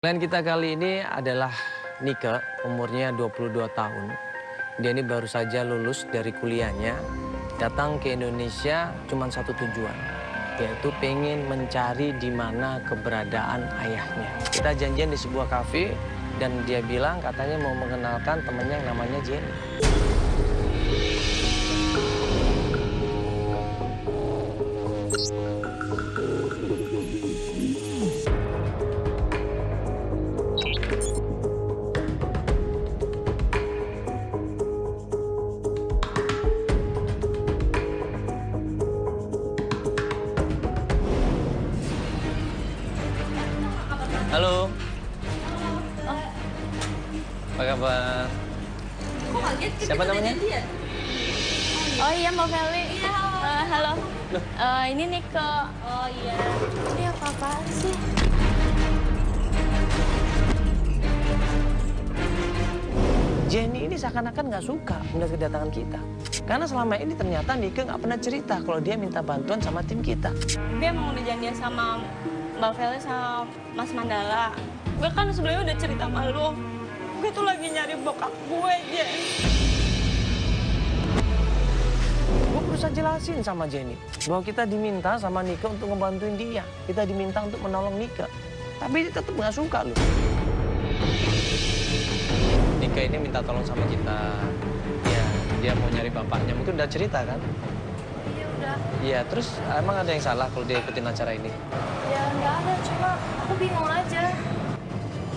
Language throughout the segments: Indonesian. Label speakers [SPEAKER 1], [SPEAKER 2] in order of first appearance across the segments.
[SPEAKER 1] Klien kita kali ini adalah Nike, umurnya 22 tahun. Dia ini baru saja lulus dari kuliahnya, datang ke Indonesia cuma satu tujuan, yaitu pengen mencari di mana keberadaan ayahnya. Kita janjian di sebuah kafe dan dia bilang katanya mau mengenalkan temannya yang namanya Jenny. Halo. Apa kabar?
[SPEAKER 2] Kok kaget?
[SPEAKER 1] Siapa namanya?
[SPEAKER 3] Oh iya Mbak Feli.
[SPEAKER 2] Iya,
[SPEAKER 3] Halo.
[SPEAKER 1] Loh.
[SPEAKER 3] Ini Nike.
[SPEAKER 2] Oh iya.
[SPEAKER 3] Ini apa-apaan sih?
[SPEAKER 1] Jenny ini seakan-akan nggak suka melihat kedatangan kita. Karena selama ini ternyata Nike nggak pernah cerita kalau dia minta bantuan sama tim kita.
[SPEAKER 3] Dia emang udah janjian sama Mbak Feli sama Mas Mandala. Gue kan sebelumnya udah cerita sama lu. Gue tuh lagi nyari bokap gue, Jen.
[SPEAKER 1] Gue berusaha jelasin sama Jenny bahwa kita diminta sama Nike untuk ngebantuin dia. Kita diminta untuk menolong Nike. Tapi dia tetap nggak suka loh. Nike ini minta tolong sama kita. Ya, dia mau nyari bapaknya. Mungkin udah cerita kan?
[SPEAKER 3] Iya udah.
[SPEAKER 1] Iya, terus emang ada yang salah kalau dia ikutin acara ini?
[SPEAKER 3] Ya nggak ada, cuma aku bingung aja.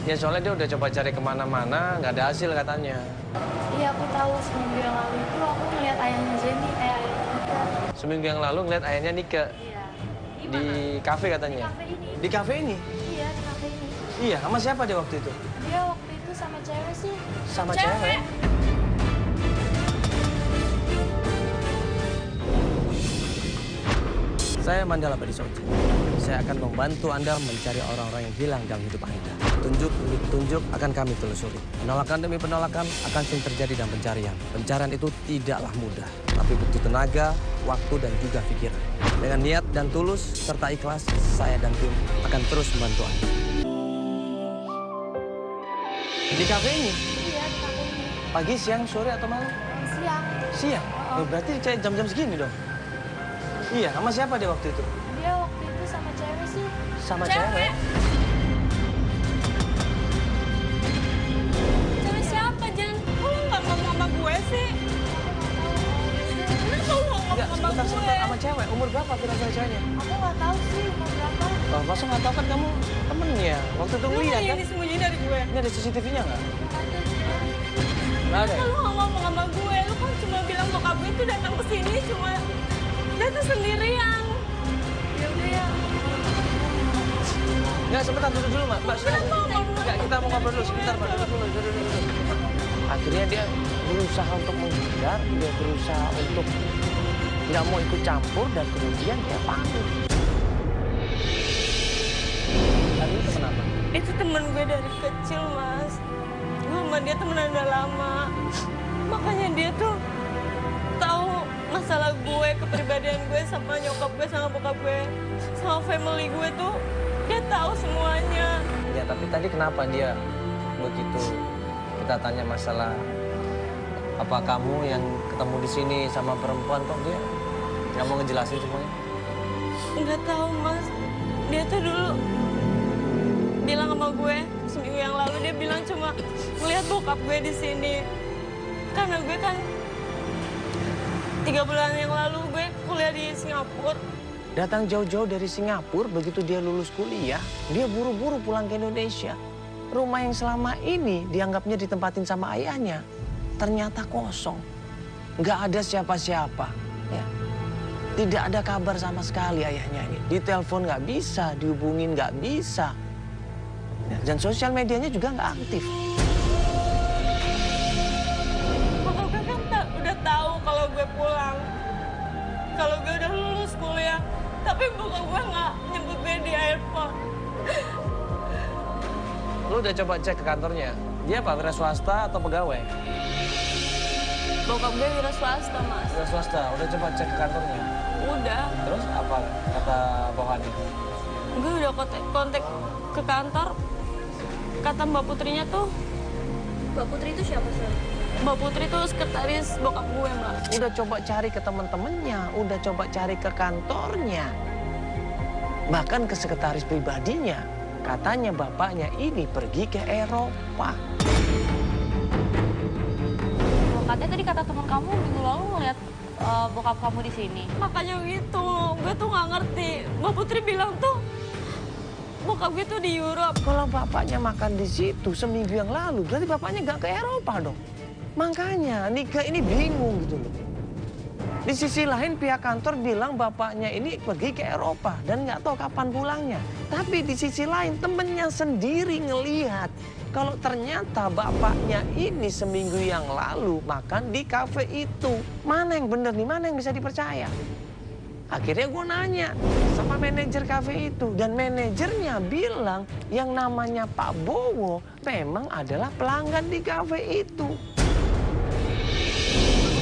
[SPEAKER 1] Ya soalnya dia udah coba cari kemana-mana, nggak ada hasil katanya.
[SPEAKER 3] Iya aku tahu seminggu yang lalu itu aku ngeliat ayahnya Jenny, ayahnya Nike.
[SPEAKER 1] Seminggu yang lalu ngeliat ayahnya Nike
[SPEAKER 3] Iya.
[SPEAKER 1] di kafe katanya.
[SPEAKER 3] Di kafe ini.
[SPEAKER 1] Di kafe ini?
[SPEAKER 3] Iya di kafe ini.
[SPEAKER 1] Iya, sama siapa dia waktu itu?
[SPEAKER 3] Dia waktu itu sama cewek sih.
[SPEAKER 1] Sama cewek? Saya Mandala Badisoji. Saya akan membantu Anda mencari orang-orang yang hilang dalam hidup Anda. Petunjuk demi petunjuk akan kami telusuri. Penolakan demi penolakan akan sering terjadi dalam pencarian. Pencarian itu tidaklah mudah, tapi butuh tenaga, waktu, dan juga pikiran. Dengan niat dan tulus serta ikhlas, saya dan tim akan terus membantu Anda. Di kafe ini?
[SPEAKER 3] Iya di kafe ini.
[SPEAKER 1] Pagi, siang, sore, atau malam?
[SPEAKER 3] Siang.
[SPEAKER 1] Siang? Oh, berarti jam-jam segini dong? Iya, sama siapa dia waktu itu?
[SPEAKER 3] Dia waktu itu sama cewek sih.
[SPEAKER 1] Sama cewek?
[SPEAKER 3] Cewek siapa, Jan? Kok lu nggak ngomong sama gue sih? Kenapa lu nggak
[SPEAKER 1] Enggak,
[SPEAKER 3] ngomong sama gue?
[SPEAKER 1] sebentar, sama cewek. Umur berapa kira-kira ceweknya?
[SPEAKER 3] Aku nggak tahu sih umur berapa.
[SPEAKER 1] Oh, masa nggak tahu kan kamu temennya? Waktu itu
[SPEAKER 3] Lu
[SPEAKER 1] ngeliat
[SPEAKER 3] yang
[SPEAKER 1] kan?
[SPEAKER 3] disembunyiin dari gue.
[SPEAKER 1] Ini ada CCTV-nya nggak?
[SPEAKER 3] Ada, Jan.
[SPEAKER 1] Nggak ada ya?
[SPEAKER 3] Lu nggak ngomong sama gue. Lu kan cuma bilang bokap gue itu datang ke sini cuma datang sendirian. Ya udah ya.
[SPEAKER 1] Nggak, sebentar, duduk dulu, Mbak. Mbak,
[SPEAKER 3] Kenapa ngomong?
[SPEAKER 1] Nggak, kita mau ngobrol dulu. Sebentar, Mbak. Duduk dulu. Akhirnya dia berusaha untuk menghindar, dia berusaha untuk nggak mau ikut campur, dan kemudian dia pamit. Tadi itu kenapa?
[SPEAKER 3] Itu temen gue dari kecil, Mas. Gue sama dia temenan udah lama. Makanya dia tuh tahu masalah gue, kepribadian gue sama nyokap gue, sama bokap gue, sama family gue tuh dia tahu semuanya.
[SPEAKER 1] Ya, tapi tadi kenapa dia begitu kita tanya masalah apa kamu yang ketemu di sini sama perempuan, kok dia nggak mau ngejelasin semuanya?
[SPEAKER 3] Nggak tahu, Mas. Dia tuh dulu bilang sama gue seminggu yang lalu, dia bilang cuma ngeliat bokap gue di sini. Karena gue kan 3 bulan yang lalu gue kuliah di Singapura.
[SPEAKER 1] Datang jauh-jauh dari Singapura, begitu dia lulus kuliah, dia buru-buru pulang ke Indonesia. Rumah yang selama ini dianggapnya ditempatin sama ayahnya, ternyata kosong. Nggak ada siapa-siapa. Ya. Tidak ada kabar sama sekali ayahnya ini. Ditelepon nggak bisa, dihubungin nggak bisa. Ya, dan sosial medianya juga nggak aktif.
[SPEAKER 3] Bokap gue kan udah tahu kalau gue pulang, kalau gue udah lulus kuliah. Tapi bokap gue nggak nyebut gue di airport.
[SPEAKER 1] Lu udah coba cek ke kantornya? Dia apa, wira swasta atau pegawai?
[SPEAKER 3] Bokap gue wira swasta, Mas.
[SPEAKER 1] Wira swasta, udah coba cek ke kantornya?
[SPEAKER 3] Udah.
[SPEAKER 1] Terus apa kata bawahannya?
[SPEAKER 3] Gue udah kontak ke kantor, kata Mbak Putrinya tuh,
[SPEAKER 2] Mbak Putri itu siapa sih?
[SPEAKER 3] Mbak Putri tuh sekretaris bokap gue, Mbak.
[SPEAKER 1] Udah coba cari ke teman-temannya, udah coba cari ke kantornya. Bahkan ke sekretaris pribadinya. Katanya bapaknya ini pergi ke Eropa.
[SPEAKER 2] Katanya tadi kata teman kamu minggu lalu ngeliat bokap kamu di sini.
[SPEAKER 3] Makanya gitu, gue tuh nggak ngerti. Mbak Putri bilang tuh, bokap gue tuh di Europe.
[SPEAKER 1] Kalau bapaknya makan di situ seminggu yang lalu, berarti bapaknya nggak ke Eropa dong. Makanya Nika ini bingung gitu loh. Di sisi lain pihak kantor bilang bapaknya ini pergi ke Eropa dan nggak tahu kapan pulangnya. Tapi di sisi lain temennya sendiri ngelihat kalau ternyata bapaknya ini seminggu yang lalu makan di kafe itu. Mana yang bener nih, mana yang bisa dipercaya? Akhirnya gue nanya sama manajer kafe itu. Dan manajernya bilang yang namanya Pak Bowo memang adalah pelanggan di kafe itu.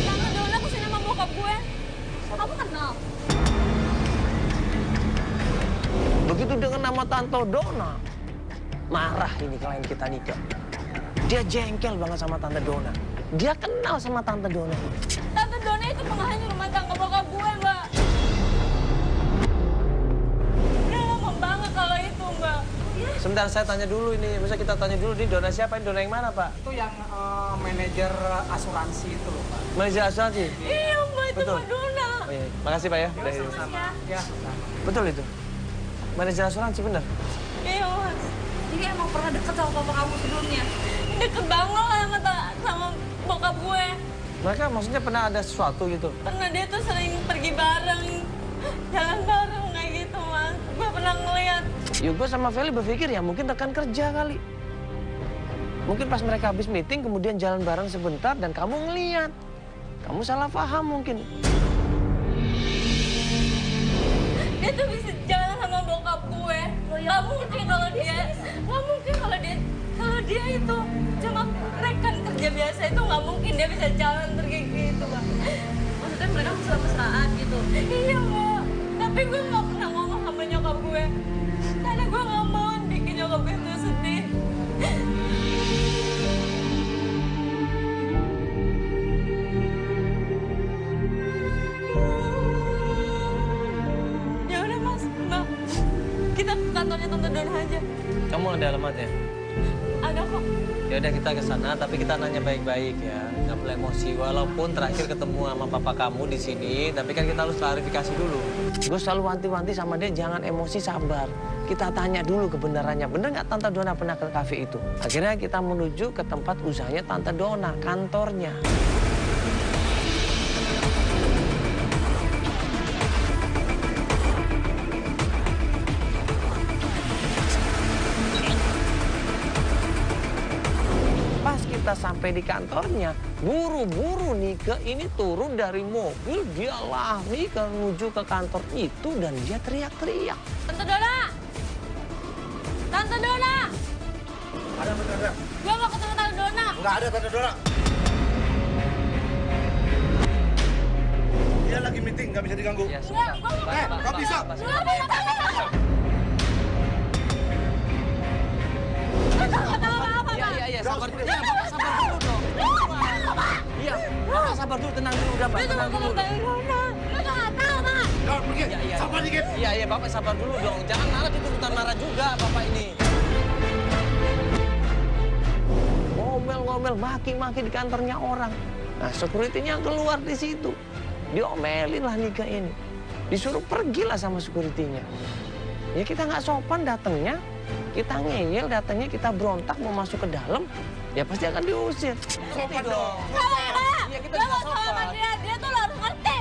[SPEAKER 3] Tante Dona kesini sama bokap gue.
[SPEAKER 2] Kamu kenal?
[SPEAKER 1] Begitu dengan nama Tante Dona, marah ini klien kita Nika. Dia jengkel banget sama Tante Dona. Dia kenal sama Tante Dona ini.
[SPEAKER 3] Tante Dona itu penghanyut rumah tangga bokap gue, Mbak. Udah lama banget kalau itu, Mbak.
[SPEAKER 1] Sebentar saya tanya dulu ini, bisa kita tanya dulu ini Dona siapa, ini Dona yang mana Pak?
[SPEAKER 4] Itu yang manajer asuransi itu loh, Pak.
[SPEAKER 1] Manajer asuransi?
[SPEAKER 3] Iya, Mbak, itu
[SPEAKER 1] Betul.
[SPEAKER 3] Mbak Dona.
[SPEAKER 1] Oh, iya. Makasih Pak ya. Udah,
[SPEAKER 4] Sama. Ya, sama.
[SPEAKER 1] betul itu? Manajer asuransi bener?
[SPEAKER 3] Iya, Mas.
[SPEAKER 2] Jadi emang pernah deket sama papa kamu sebelumnya?
[SPEAKER 3] Deket banget lah sama bokap gue.
[SPEAKER 1] Mereka maksudnya pernah ada sesuatu gitu?
[SPEAKER 3] Karena dia tuh sering pergi bareng, jalan bareng kayak gitu, Mas. Gue pernah ngeliat.
[SPEAKER 1] Ya gue sama Feli berpikir ya mungkin rekan kerja kali. Mungkin pas mereka habis meeting kemudian jalan bareng sebentar dan kamu ngeliat. Kamu salah paham mungkin.
[SPEAKER 3] Dia tuh bisa jalan sama bokap gue. Gak mungkin kalau dia itu cuma rekan kerja biasa itu nggak mungkin dia bisa jalan pergi gitu, Pak.
[SPEAKER 2] Maksudnya mereka mesra-mesraan gitu?
[SPEAKER 3] Iya, Mbak. Tapi gue nggak pernah ngomong sama nyokap gue. Karena gue nggak mau bikin nyokap gue tuh sedih. Ya udah, Mas, Mbak. Kita ke kantornya Tante Dona aja.
[SPEAKER 1] Kamu ada alamatnya?
[SPEAKER 3] Ada kok.
[SPEAKER 1] Ya udah kita ke sana tapi kita nanya baik-baik ya. Nggak boleh emosi. Walaupun terakhir ketemu sama papa kamu di sini, tapi kan kita harus klarifikasi dulu. Gue selalu wanti-wanti sama dia jangan emosi, sabar. Kita tanya dulu kebenarannya. Bener nggak Tante Dona pernah ke kafe itu? Akhirnya kita menuju ke tempat usahanya Tante Dona, kantornya. Pas kita sampai di kantornya, buru-buru Nika ini turun dari mobil, dia lari menuju ke kantor itu dan dia teriak-teriak.
[SPEAKER 3] Tante Dona! Tante Dona!
[SPEAKER 4] Ada Tante Dona?
[SPEAKER 3] Gue mau ketemu Tante Dona.
[SPEAKER 4] Nggak ada Tante Dona. Dia lagi meeting, nggak bisa diganggu.
[SPEAKER 1] Ya,
[SPEAKER 3] Enggak, gue mau
[SPEAKER 4] nggak bisa.
[SPEAKER 1] Iya, sabar dulu. Iya, Bapak sabar dulu dong. Iya, Bapak sabar dulu, tenang dulu udah, Pak.
[SPEAKER 3] Gue
[SPEAKER 1] Tenang
[SPEAKER 3] mau
[SPEAKER 1] dulu.
[SPEAKER 3] ketemu Tante Dona. Lu tuh nggak tahu, Pak.
[SPEAKER 4] Jangan pergi.
[SPEAKER 1] Iya.
[SPEAKER 4] Sabar dikit.
[SPEAKER 1] Iya, Bapak sabar dulu dong. Jangan marah, dituntutan marah juga Bapak ini. Ngomel-ngomel, maki-maki di kantornya orang. Nah, security-nya keluar di situ. Diomelin lah Nika ini. Disuruh pergilah sama security-nya. Ya kita nggak sopan datangnya. Kita ngeyel datangnya, kita berontak mau masuk ke dalam. Ya pasti akan diusir.
[SPEAKER 4] Sopan dong.
[SPEAKER 1] Iya, kita
[SPEAKER 3] Gue
[SPEAKER 1] juga
[SPEAKER 3] mau sama
[SPEAKER 1] sopan.
[SPEAKER 3] dia tuh harus ngerti.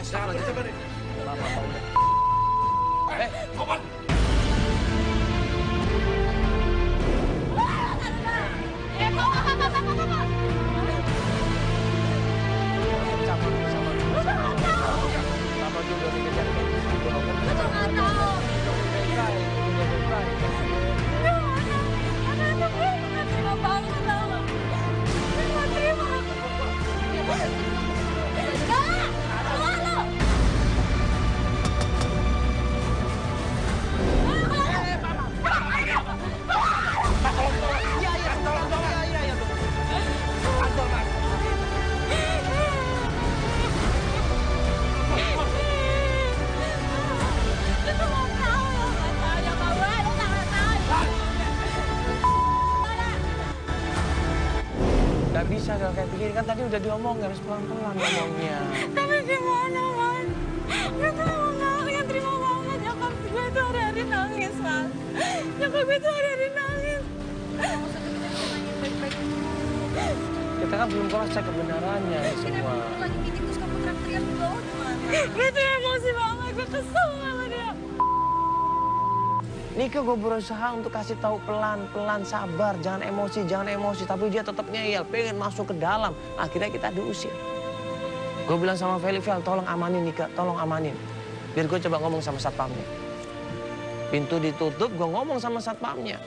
[SPEAKER 4] Sabar deh. Sopan.
[SPEAKER 1] Sabar dulu, dikejar Nggak bisa kalau kayak begini, kan tadi udah diomongin, harus pelan-pelan ngomongnya.
[SPEAKER 3] Tapi gimana, Mas? Gue tuh emang gak terima banget. Nyokap gue tuh hari-hari nangis, Mas. Nyokap gue tuh hari-hari nangis.
[SPEAKER 1] Kita kan belum cross check kebenarannya ini semua.
[SPEAKER 2] Lagi meeting terus kamu teriak-teriak di bawah gimana?
[SPEAKER 3] Gue tuh emosi banget, gue kesel sama dia.
[SPEAKER 1] Nika gue berusaha untuk kasih tahu pelan-pelan, sabar, jangan emosi. Tapi dia tetap ngeyel, pengen masuk ke dalam. Akhirnya kita diusir. Gue bilang sama Feli, tolong amanin Nika, tolong amanin. Biar gue coba ngomong sama satpamnya. Pintu ditutup, gue ngomong sama satpamnya.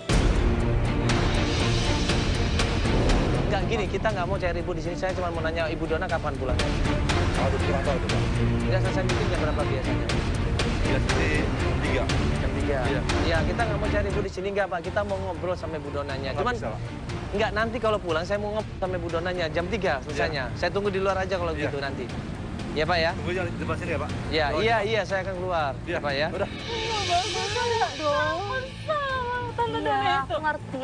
[SPEAKER 1] Enggak gini, kita nggak mau cari ribut di sini. Saya cuma mau nanya Ibu Dona kapan pulang.
[SPEAKER 5] Aduh, kurang tahu tuh, Pak.
[SPEAKER 1] Udah selesai meeting jam berapa biasanya?
[SPEAKER 5] Biasanya 3.
[SPEAKER 1] Jam 3.
[SPEAKER 5] Iya.
[SPEAKER 1] Ya, kita nggak mau cari ribut di sini nggak Pak. Kita mau ngobrol sama Ibu Donanya. Cuman
[SPEAKER 5] Bisa, Pak.
[SPEAKER 1] nggak, nanti kalau pulang saya mau ngobrol sama Ibu Donanya jam 3 selesainya. Saya tunggu di luar aja kalau
[SPEAKER 5] Iya.
[SPEAKER 1] gitu nanti. Ya Pak ya?
[SPEAKER 5] Tunggu aja di depan sini ya, Pak.
[SPEAKER 1] Ya,
[SPEAKER 5] Doain,
[SPEAKER 1] iya, saya akan keluar.
[SPEAKER 5] Iya,
[SPEAKER 1] Ya, Pak ya?
[SPEAKER 5] Udah.
[SPEAKER 3] Tante Dona
[SPEAKER 2] Iya,
[SPEAKER 3] itu.
[SPEAKER 2] aku ngerti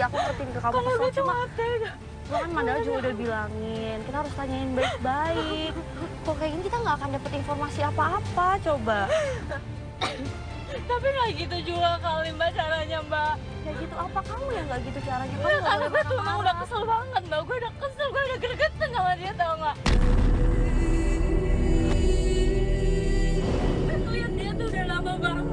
[SPEAKER 2] ke kamu
[SPEAKER 3] Kalau
[SPEAKER 2] kesel.
[SPEAKER 3] gue
[SPEAKER 2] Cuma
[SPEAKER 3] cuma tega.
[SPEAKER 2] kan Mandala juga udah bilangin, kita harus tanyain baik-baik. Kok kayak gini kita nggak akan dapet informasi apa-apa, coba.
[SPEAKER 3] Tapi nggak gitu juga kali Mbak caranya, Mbak.
[SPEAKER 2] Kayak gitu apa kamu yang nggak gitu caranya? Kamu
[SPEAKER 3] Karena
[SPEAKER 2] nggak boleh
[SPEAKER 3] gue tuh emang udah
[SPEAKER 2] marah-marah.
[SPEAKER 3] kesel banget, Mbak. Gue udah kesel, gue udah gregetan sama dia, tau nggak? Gue lihat dia tuh udah lama banget.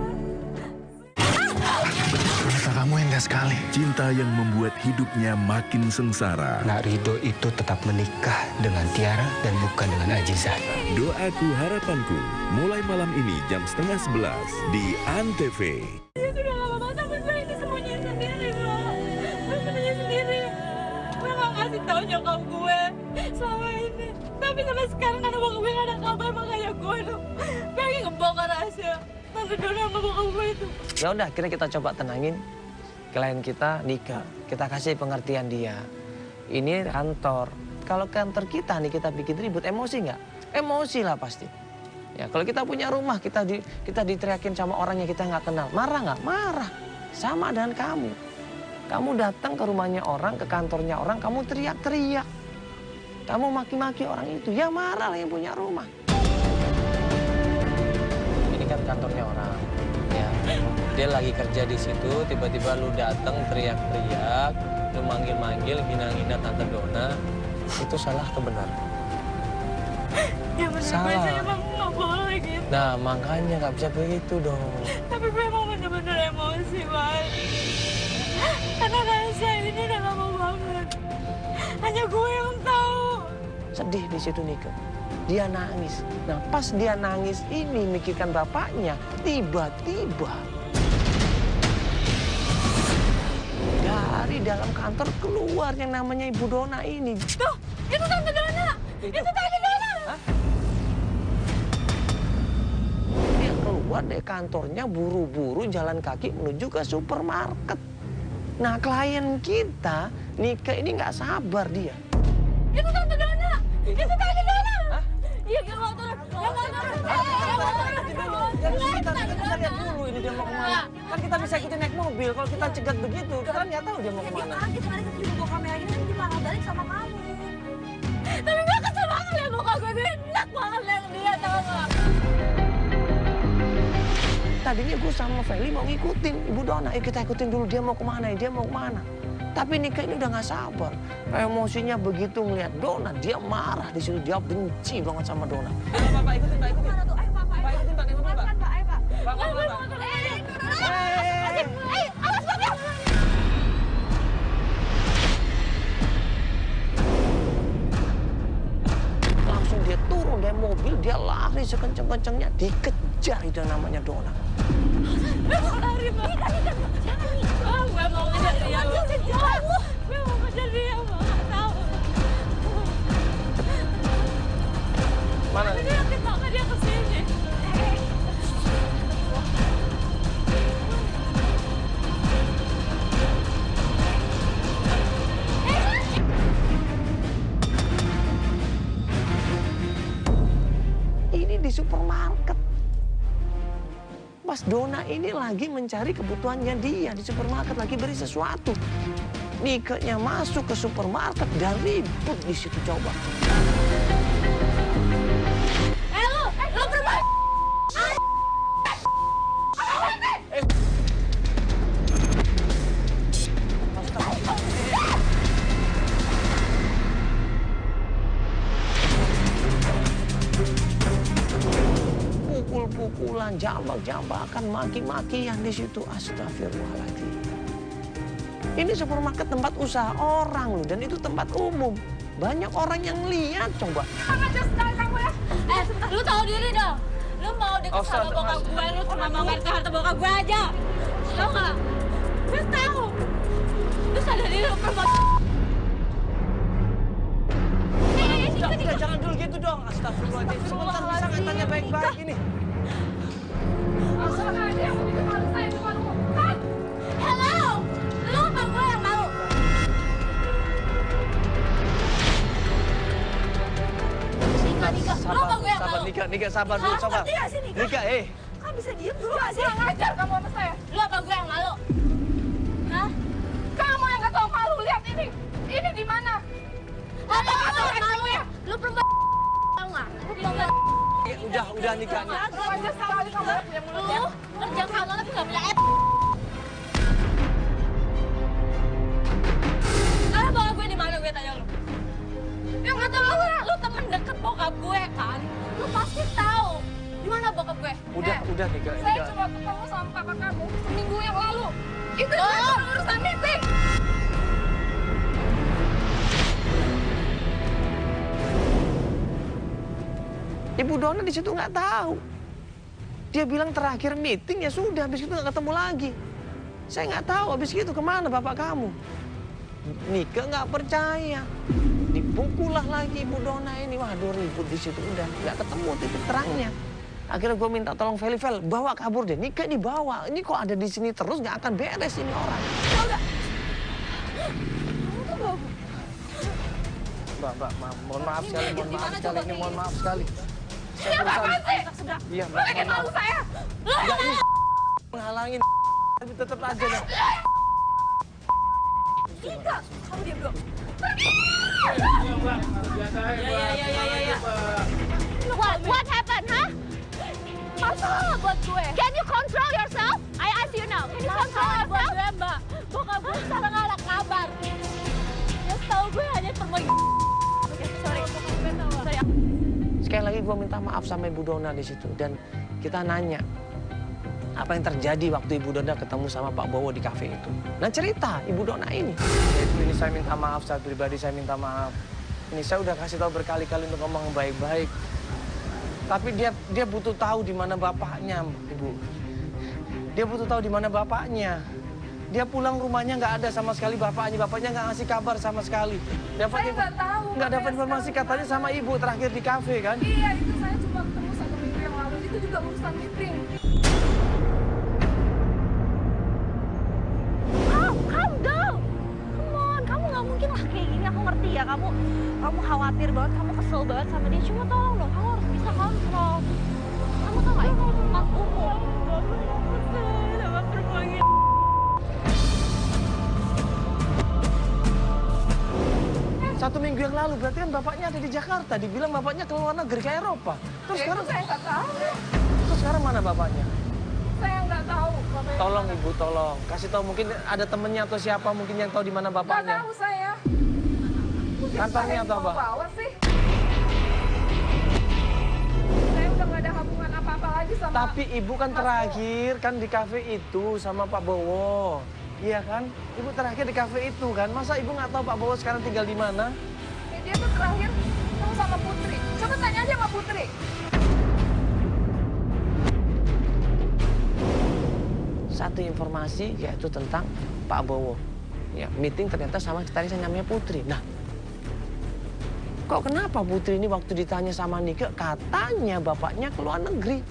[SPEAKER 6] Ternyata kamu indah sekali.
[SPEAKER 7] Cinta yang membuat hidupnya makin sengsara.
[SPEAKER 6] Nak Ridho itu tetap menikah dengan Tiara dan bukan dengan Aziza.
[SPEAKER 7] Doaku harapanku, mulai malam ini jam 10:30 di ANTV.
[SPEAKER 3] Dia tuh udah lama banget, tapi gue ini sembunyiin sendiri, Mbak. Gue sembunyiin sendiri. Gue nggak ngasih tahu nyokap gue selama ini. Tapi sampai sekarang karena bokap gue nggak ada kabar, makanya gue tuh pengen ngebongkar rahasia Tante Dona sama bokap gue itu.
[SPEAKER 1] Ya udah, akhirnya kita coba tenangin klien kita, Nika. Kita kasih pengertian dia. Ini kantor. Kalau kantor kita nih kita bikin ribut, emosi nggak? Emosi lah pasti. Ya, kalau kita punya rumah, kita diteriakin sama orang yang kita nggak kenal. Marah nggak? Marah. Sama dengan kamu. Kamu datang ke rumahnya orang, ke kantornya orang, kamu teriak-teriak. Kamu maki-maki orang itu, ya marah lah yang punya rumah. Ini kan kantornya orang, ya. Dia lagi kerja di situ, tiba-tiba lu datang teriak-teriak, lu manggil-manggil, hina-hina Tante Dona, itu salah atau benar?
[SPEAKER 3] Ya bener,
[SPEAKER 1] Salah.
[SPEAKER 3] gue sih emang nggak boleh gitu.
[SPEAKER 1] Nah, makanya nggak bisa begitu dong.
[SPEAKER 3] Tapi gue emang bener-bener emosi, Mas. Karena rahasia ini udah lama banget. Hanya gue yang tahu.
[SPEAKER 1] Sedih di situ Nika. Dia nangis. Nah, pas dia nangis ini mikirkan bapaknya, tiba-tiba dari dalam kantor keluar yang namanya Ibu Dona ini.
[SPEAKER 3] Tuh, itu Tante Dona. Itu Tante Dona.
[SPEAKER 1] Hah? Dia keluar dari kantornya buru-buru jalan kaki menuju ke supermarket. Nah, klien kita, Nika ini nggak sabar dia.
[SPEAKER 3] Itu Tante Dona. Itu Tante Dona.
[SPEAKER 1] Hah?
[SPEAKER 3] Iya, yang motor. Yang motor.
[SPEAKER 1] Kita lihat dulu ini dia mau kemana. Kan kita bisa ikutin naik mobil. Kalau kita cegat begitu, kita kan nggak tahu dia mau kemana.
[SPEAKER 2] Nanti kemarin kita juga bawa kamera ini nanti marah balik sama kamu.
[SPEAKER 3] Tapi gue kesel banget ya bokap gue. Gue enak banget liat dia, tau nggak?
[SPEAKER 1] Tadinya gue sama Feli mau ngikutin Ibu Dona. Kita ikutin dulu dia mau kemana, dia mau kemana. Tapi Nika ini udah nggak sabar. Emosinya begitu ngeliat Dona, dia marah di situ. Dia benci banget sama Dona. Pak, ikutin, Pak, ikutin.
[SPEAKER 2] Mana tuh? Ayo Pak, ayo.
[SPEAKER 1] Pak, ikutin, Pak, naik mobil, Pak.
[SPEAKER 2] Pelan-pelan, Pak, ayo Pak.
[SPEAKER 1] Pak,
[SPEAKER 3] Awas, Bang.
[SPEAKER 1] Langsung dia turun dari mobil, dia lari sekenceng-kencengnya, dikejar itu namanya Dona.
[SPEAKER 3] Gue mau lari, Bang. Oh, gue mau ngejar dia. Gue mau ngejar dia, Bang. Nggak tahu.
[SPEAKER 1] Mana?
[SPEAKER 3] Dia yakin banget dia kesini.
[SPEAKER 1] Ini di supermarket. Pas Dona ini lagi mencari kebutuhannya dia di supermarket, lagi beli sesuatu. Nikenya masuk ke supermarket dan ribut di situ coba.
[SPEAKER 2] Lu perempuan!
[SPEAKER 1] Pukul-pukulan, jambak-jambakan, maki-makian di situ. Astagfirullahaladzim. Ini supermarket tempat usaha orang loh, dan itu tempat umum. Banyak orang yang lihat coba.
[SPEAKER 2] Sebentar, lu tahu diri dong. Lu mau deket sama bokap gue, lu cuma mau ngerti harta bokap gue aja. Tau gak? Gue tahu. Lu sadar diri lu perempuan.
[SPEAKER 1] Udah, jangan dulu gitu dong. Astagfirullahaladzim. Sebentar bisa nggak tanya baik-baik ini?
[SPEAKER 2] Hello! Lu apa gue yang malu? Lu apa gue yang malu?
[SPEAKER 1] Nika, sabar dulu, sabar. Nika,
[SPEAKER 2] Kan bisa diem dulu gak sih? Ngajar kamu sama saya. Lu apa gue yang malu? Hah? Kamu yang gak tau malu, lihat ini. Ini di mana? Apa kamu yang malu ya? Lu perempuan tau gak? Lu perempuan.
[SPEAKER 1] udah Nika.
[SPEAKER 2] Lu aja sekali kamu punya mulut ya. Lu kerja kamu tapi gak punya Sekarang bokap gue di mana gue tanya lu? Ya nggak tahu lu temen deket bokap gue kan? Lu pasti tahu di mana bokap gue.
[SPEAKER 1] Udah Nika.
[SPEAKER 3] Saya cuma ketemu sama papa kamu seminggu yang lalu. Itu cuma urusan meeting.
[SPEAKER 1] Ibu Dona di situ nggak tahu. Dia bilang terakhir meeting ya sudah, habis itu nggak ketemu lagi. Saya nggak tahu habis itu kemana bapak kamu. Nika nggak percaya. Dipukullah lagi Ibu Dona ini. Waduh ribut di situ udah nggak ketemu titik terangnya. Akhirnya gue minta tolong Vel, bawa kabur deh. Nika dibawa. Ini kok ada di sini terus nggak akan beres ini orang. Mbak, mohon maaf sekali, mohon maaf sekali.
[SPEAKER 3] Siapa sih?
[SPEAKER 1] Iya, Mbak.
[SPEAKER 3] Lu bikin malu saya.
[SPEAKER 1] Enggak ini menghalangin, tapi tetap aja deh.
[SPEAKER 2] Nika, kamu diam dulu. What happened, huh? Masalah buat gue. Can you control yourself? I ask you now. Can you control yourself? Buat gue, Mbak. Bokap gue sekarang gak ada kabar. Ya setahu gue hanya perempuan. Sorry.
[SPEAKER 1] Sekali lagi gue minta maaf sama Ibu Dona di situ dan kita nanya apa yang terjadi waktu Ibu Dona ketemu sama Pak Bowo di kafe itu. Nah cerita Ibu Dona ini. Ini saya minta maaf, saya pribadi saya minta maaf. Ini saya udah kasih tahu berkali-kali untuk ngomong baik-baik. Tapi dia butuh tahu di mana bapaknya, Ibu. Dia butuh tahu di mana bapaknya. Dia pulang rumahnya nggak ada sama sekali bapaknya. Bapaknya nggak ngasih kabar sama sekali.
[SPEAKER 3] Saya nggak tahu.
[SPEAKER 1] Nggak dapat informasi katanya sama ibu terakhir di kafe kan?
[SPEAKER 3] Iya, itu saya cuma ketemu 1 minggu yang lalu. Itu juga urusan meeting.
[SPEAKER 2] Calm down. Come on, kamu nggak mungkin lah kayak gini. Aku ngerti ya, kamu khawatir banget, kamu kesel banget sama dia. Cuma tolong dong, kamu harus bisa kontrol. Kamu tau nggak ini tempat umum. Sama perempuan ini.
[SPEAKER 1] 1 minggu yang lalu berarti kan bapaknya ada di Jakarta. Dibilang bapaknya ke luar negeri ke Eropa. Terus sekarang
[SPEAKER 3] Saya nggak tahu.
[SPEAKER 1] Terus sekarang mana bapaknya?
[SPEAKER 3] Saya nggak tahu. Bapaknya
[SPEAKER 1] Tolong Ibu, tolong. Kasih tahu mungkin ada temennya atau siapa mungkin yang tahu di mana
[SPEAKER 3] nggak
[SPEAKER 1] bapaknya.
[SPEAKER 3] tahu saya.
[SPEAKER 1] Kantornya atau apa?
[SPEAKER 3] Bawa sih. Saya udah nggak ada hubungan apa-apa lagi sama.
[SPEAKER 1] Tapi Ibu kan terakhir kan di kafe itu sama Pak Bowo. Iya kan? Ibu terakhir di kafe itu kan. Masa Ibu nggak tahu Pak Bowo sekarang tinggal di mana?
[SPEAKER 3] Dia tuh terakhir ketemu sama Putri. Coba tanya aja sama Putri.
[SPEAKER 1] Satu informasi yaitu tentang Pak Bowo. Ya, meeting ternyata sama tadi saya namanya Putri. Nah, kok kenapa Putri ini waktu ditanya sama Nika katanya bapaknya ke luar negeri?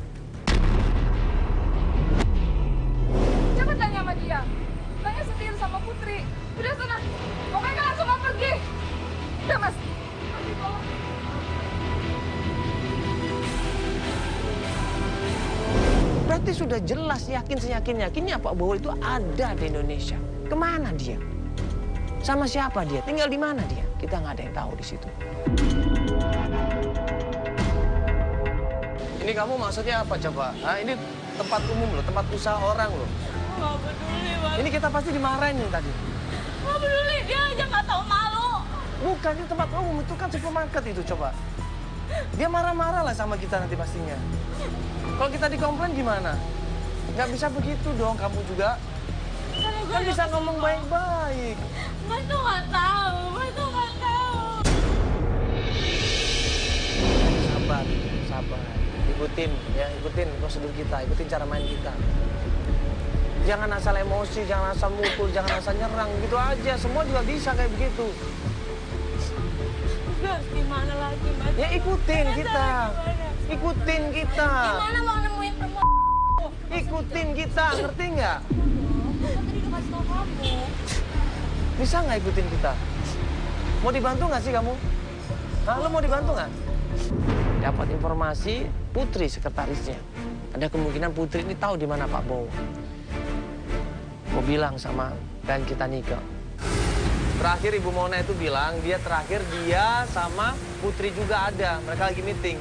[SPEAKER 3] Coba tanya sama dia. Tanya sendiri sama Putri. Udah sana. Pokoknya langsung mau pergi. Udah mas.
[SPEAKER 1] Berarti sudah jelas yakin seyakin-yakinnya Pak Bowo itu ada di Indonesia. Kemana dia? Sama siapa dia? Tinggal di mana dia? Kita nggak ada yang tahu di situ. Ini kamu maksudnya apa coba? Hah, ini tempat umum loh, tempat usaha orang loh.
[SPEAKER 3] Nggak peduli, Bang.
[SPEAKER 1] Ini kita pasti dimarahin nih tadi.
[SPEAKER 3] Nggak peduli, dia aja nggak tahu malu.
[SPEAKER 1] Bukan, ini tempat umum, itu kan supermarket itu coba. Dia marah-marah lah sama kita nanti pastinya. Kalau kita dikomplain gimana? Nggak bisa begitu dong, kamu juga. Kan bisa ngomong baik-baik.
[SPEAKER 3] Mas tuh nggak tahu, Mas tuh nggak tahu.
[SPEAKER 1] Sabar, sabar. Ikutin ya, ikutin prosedur kita, ikutin cara main kita. Jangan asal emosi, jangan asal mukul, jangan asal nyerang, gitu aja. Semua juga bisa kayak begitu.
[SPEAKER 3] Gue harus gimana lagi, Mas?
[SPEAKER 1] Ya ikutin
[SPEAKER 3] Mas,
[SPEAKER 1] kita.
[SPEAKER 3] gimana?
[SPEAKER 1] Ikutin kita.
[SPEAKER 3] Gimana mau nemuin perempuan?
[SPEAKER 1] Ikutin kita, ngerti nggak?
[SPEAKER 3] Tadi udah kasih tau kamu.
[SPEAKER 1] Bisa nggak ikutin kita? Mau dibantu nggak sih kamu? Hah, lo mau dibantu nggak? Dapat informasi Putri sekretarisnya. Ada kemungkinan Putri ini tahu di mana Pak Bowo. Mau bilang sama klien kita Nika. Terakhir Ibu Mona itu bilang dia sama Putri juga ada. Mereka lagi meeting.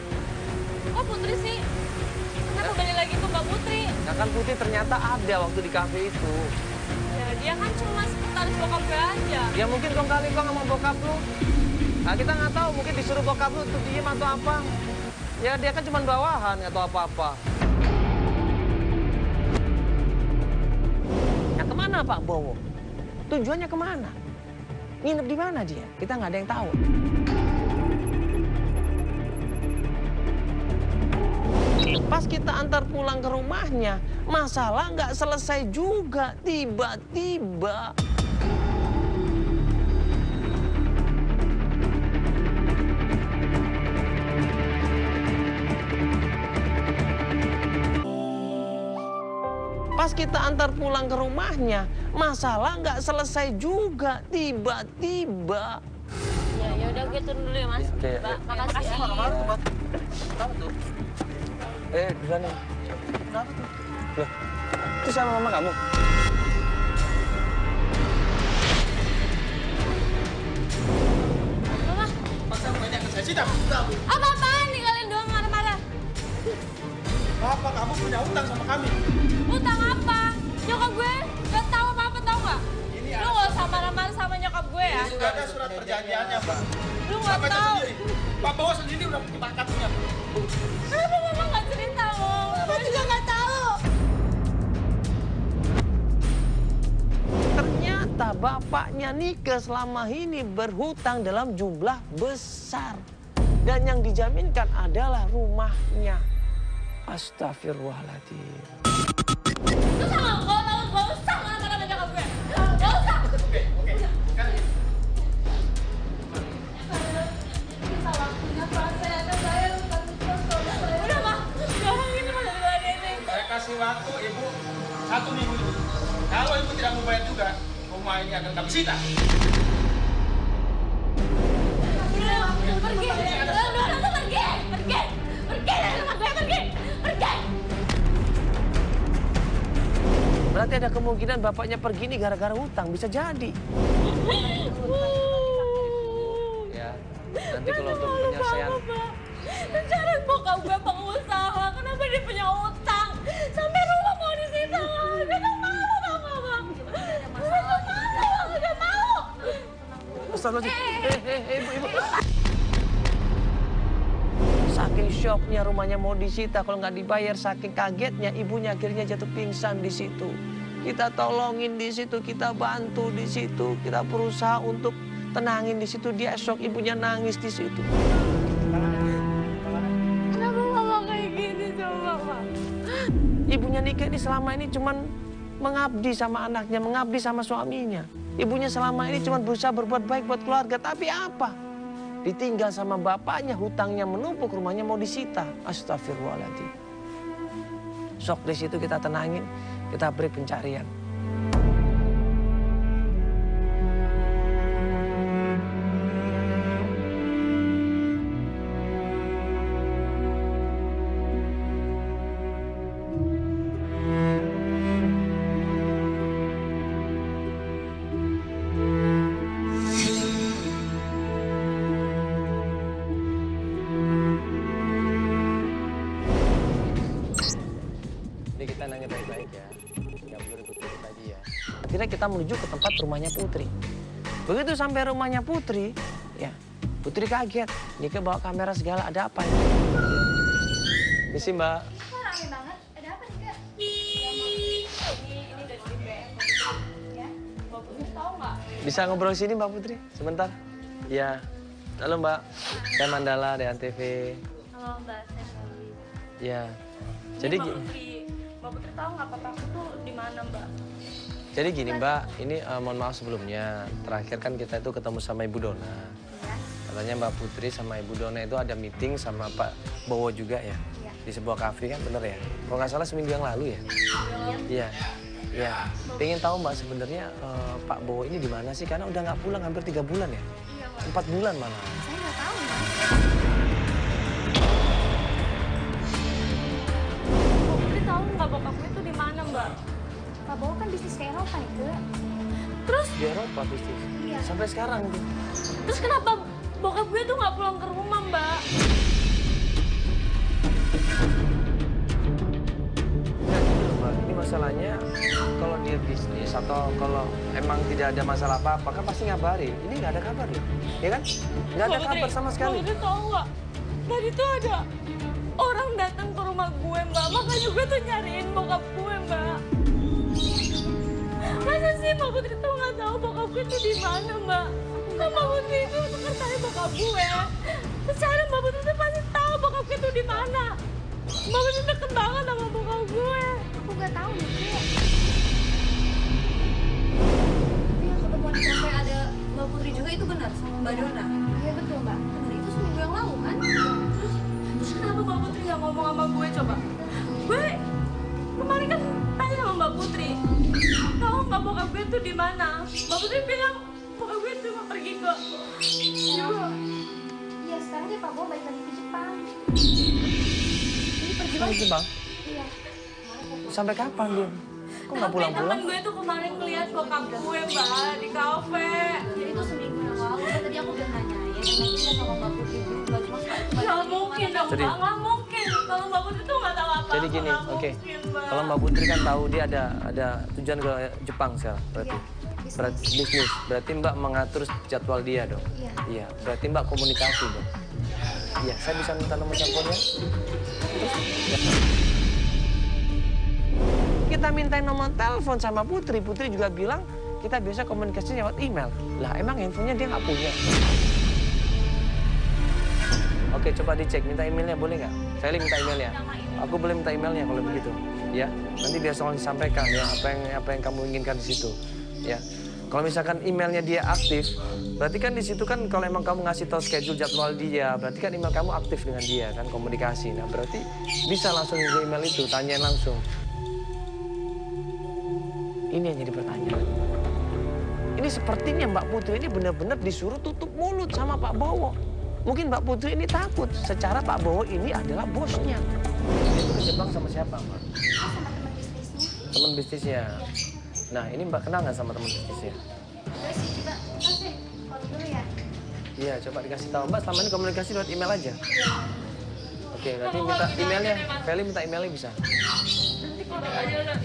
[SPEAKER 3] Kok Putri sih? Kenapa balik lagi ke Mbak Putri?
[SPEAKER 1] Nah kan Putri ternyata ada waktu di kafe itu.
[SPEAKER 3] Ya, dia kan cuma sekretaris bokap gue aja.
[SPEAKER 1] Ya mungkin kong kali kong sama bokap lu. Nah kita nggak tahu, mungkin disuruh bokap lu untuk diem atau apa. Ya dia kan cuma bawahan, nggak tahu apa-apa. Nah kemana Pak Bowo? Tujuannya kemana? Nginep di mana dia? Kita nggak ada yang tahu. Pas kita antar pulang ke rumahnya, masalah nggak selesai juga. Tiba-tiba. Pas kita antar pulang ke rumahnya, masalah nggak selesai juga. Tiba-tiba.
[SPEAKER 3] Ya udah gue turun dulu ya, Mas.
[SPEAKER 1] Oke,
[SPEAKER 3] Mbak, makasih ya.
[SPEAKER 1] Kenapa tuh? Di sana. Kenapa tuh? Loh, itu sama mama kamu?
[SPEAKER 3] Mama,
[SPEAKER 4] Masa banyak ke saya sih dah.
[SPEAKER 3] apa-apaan ninggalin doang marah-marah?
[SPEAKER 4] Bapak kamu punya utang sama kami.
[SPEAKER 3] Utang apa? Nyokap gue gak tahu apa-apa, tau gak?
[SPEAKER 4] Ini
[SPEAKER 3] Lu gak usah marah-marah sama nyokap gue ya.
[SPEAKER 4] Sudah ada surat perjanjiannya, Pak.
[SPEAKER 3] Lu gak
[SPEAKER 4] Baca
[SPEAKER 3] tahu.
[SPEAKER 4] sendiri. Pak Bowo sendiri udah punya kartunya.
[SPEAKER 3] Kenapa mama gak cerita, Om? Mama juga gak tahu.
[SPEAKER 1] Ternyata bapaknya Nika selama ini berhutang dalam jumlah besar. Dan yang dijaminkan adalah rumahnya. Astagfirullahaladzim.
[SPEAKER 3] Lu sama gak usah marah-marah sama nyokap gue. Gak usah.
[SPEAKER 4] Oke. Kan
[SPEAKER 3] Udah, Ma. Sekarang ini masih diladenin.
[SPEAKER 4] saya kasih waktu Ibu 1 minggu dulu. Kalau Ibu tidak mau bayar juga, rumah ini akan kami sita.
[SPEAKER 3] Udah, pergi. Udah, pergi. Pergi. Pergi dari rumah gue, pergi. Pergi.
[SPEAKER 1] Berarti ada kemungkinan bapaknya pergi nih gara-gara hutang. Bisa jadi. Ya, nanti kalau untuk penyelesaian.
[SPEAKER 3] Rencana bokap gue pengusaha, kenapa dia punya utang? Sampai rumah mau disita. Dia gak mau, Bang. Dia gak mau.
[SPEAKER 1] Astagfirullahaladzim. Ibu. Saking syoknya rumahnya mau disita, kalau nggak dibayar, saking kagetnya ibunya akhirnya jatuh pingsan di situ. Kita tolongin di situ, kita bantu di situ, kita berusaha untuk tenangin di situ. Dia esok ibunya nangis di situ.
[SPEAKER 3] Kenapa mama kayak gini coba, Pak?
[SPEAKER 1] Ibunya Nika ini selama ini cuman mengabdi sama anaknya, mengabdi sama suaminya. Ibunya selama ini cuma berusaha berbuat baik buat keluarga, tapi apa? Ditinggal sama bapaknya, hutangnya menumpuk, rumahnya mau disita. Astagfirullahaladzim. Sok di situ kita tenangin, kita beri pencarian. kita menuju ke tempat rumahnya Putri. Begitu sampai rumahnya Putri, ya Putri kaget. Nike bawa kamera segala, ada apa ini? Misi Mbak.
[SPEAKER 2] Kok rame banget? Ada apa nih Kak? Ini dari tim BM ya. Mbak Putri tahu nggak?
[SPEAKER 1] Bisa ngobrol sini Mbak Putri sebentar? Ya. Halo Mbak, saya Mandala dari Antv.
[SPEAKER 2] Halo Mbak, saya Sally.
[SPEAKER 1] Ya. Jadi
[SPEAKER 2] Mbak Putri tahu nggak papa aku tuh di mana Mbak?
[SPEAKER 1] Jadi gini Mbak, ini mohon maaf sebelumnya. Terakhir kan kita itu ketemu sama Ibu Dona.
[SPEAKER 2] Iya.
[SPEAKER 1] Katanya Mbak Putri sama Ibu Dona itu ada meeting sama Pak Bowo juga ya?
[SPEAKER 2] Iya.
[SPEAKER 1] Di sebuah kafe kan, bener ya? Kalau nggak salah seminggu yang lalu ya? Iya. Iya. Pengen tahu Mbak sebenarnya Pak Bowo ini di mana sih? Karena udah nggak pulang hampir 3 bulan ya?
[SPEAKER 2] Iya Mbak.
[SPEAKER 1] 4 bulan malah.
[SPEAKER 2] Saya nggak tahu Mbak. Mbak Putri tahu nggak bokap gue itu di mana Mbak? Pak Bowo kan bisnis ke Eropa itu. Terus?
[SPEAKER 1] Di Eropa bisnis.
[SPEAKER 2] Iya.
[SPEAKER 1] Sampai sekarang tuh.
[SPEAKER 2] Terus kenapa bokap gue tuh nggak pulang ke rumah Mbak?
[SPEAKER 1] Ya gitu loh Mbak, ini masalahnya kalau dia bisnis atau kalau emang tidak ada masalah apa-apa kan pasti ngabarin. Ini nggak ada kabar loh, ya kan? Nggak ada kabar sama sekali.
[SPEAKER 3] Mbak Putri tahu nggak? Tadi tuh ada orang datang ke rumah gue Mbak, makanya gue tuh nyariin bokap gue Mbak. Masa sih Mbak Putri tuh nggak tahu bokap gue tuh di mana Mbak? Kan Mbak Putri itu sekretaris bokap gue. Secara Mbak Putri tuh pasti tahu bokap gue tuh di mana. Mbak Putri deket banget sama bokap gue.
[SPEAKER 2] Aku nggak tahu nih Kak. Tapi yang ketemuan di kafe ada Mbak Putri juga itu benar sama Mbak Dona? Iya betul Mbak. Benar itu seminggu yang lalu kan?
[SPEAKER 3] Terus kenapa Mbak Putri nggak ngomong sama gue coba? Gue kemarin kan tanya sama Mbak Putri, tahu nggak bokap gue tuh di mana? Mbak Putri bilang bokap gue cuma pergi ke Eropa.
[SPEAKER 2] Iya sekarang dia Pak Bowo balik lagi ke Jepang. Ini pergi
[SPEAKER 1] Sampai
[SPEAKER 2] lagi.
[SPEAKER 1] Bang,
[SPEAKER 2] Iya.
[SPEAKER 1] sampai kapan dia? Kok nggak pulang-pulang?
[SPEAKER 3] Temen gue tuh kemarin ngeliat bokap gue Mbak di kafe.
[SPEAKER 2] Jadi itu seminggu yang lalu. Kan tadi aku udah nanyain. Nanti sama Mbak Putri juga cuma
[SPEAKER 3] Nggak mungkin dong
[SPEAKER 1] Jadi-
[SPEAKER 3] Mbak, nggak mungkin. Kalau Mbak Putri tuh nggak tahu apa-apa.
[SPEAKER 1] Jadi gini,
[SPEAKER 3] nggak
[SPEAKER 1] oke.
[SPEAKER 3] mungkin, Mbak.
[SPEAKER 1] Kalau Mbak Putri kan tahu dia ada tujuan ke Jepang sekarang berarti. Berarti bisnis. Berarti Mbak mengatur jadwal dia dong.
[SPEAKER 2] Iya.
[SPEAKER 1] Iya. Berarti Mbak komunikasi dong. Iya. Saya bisa minta nomor teleponnya. Terus? Ya. Kita minta nomor telepon sama Putri. Putri juga bilang kita biasa komunikasi lewat email. Lah emang handphonenya dia nggak punya. Oke, coba dicek. Minta emailnya boleh nggak? Saya minta emailnya. Aku boleh minta emailnya kalau begitu. Ya, nanti biar soal disampaikan ya apa yang kamu inginkan di situ. Ya, kalau misalkan emailnya dia aktif, berarti kan di situ kan kalau emang kamu ngasih tahu schedule jadwal dia, berarti kan email kamu aktif dengan dia kan komunikasi. Nah, berarti bisa langsung di email itu tanyain langsung. Ini yang jadi pertanyaan. Ini sepertinya Mbak Putri ini benar-benar disuruh tutup mulut sama Pak Bowo. Mungkin Mbak Putri ini takut secara Pak Bowo ini adalah bosnya. Itu ke Jepang sama siapa Mbak?
[SPEAKER 2] sama teman bisnisnya.
[SPEAKER 1] Teman bisnisnya. Nah ini Mbak kenal nggak sama teman bisnisnya?
[SPEAKER 2] Terus coba kasih foto dulu ya.
[SPEAKER 1] Iya coba dikasih tahu Mbak selama ini komunikasi lewat email aja. Oke berarti minta emailnya. Feli minta emailnya bisa.
[SPEAKER 3] Nanti kalau aja udah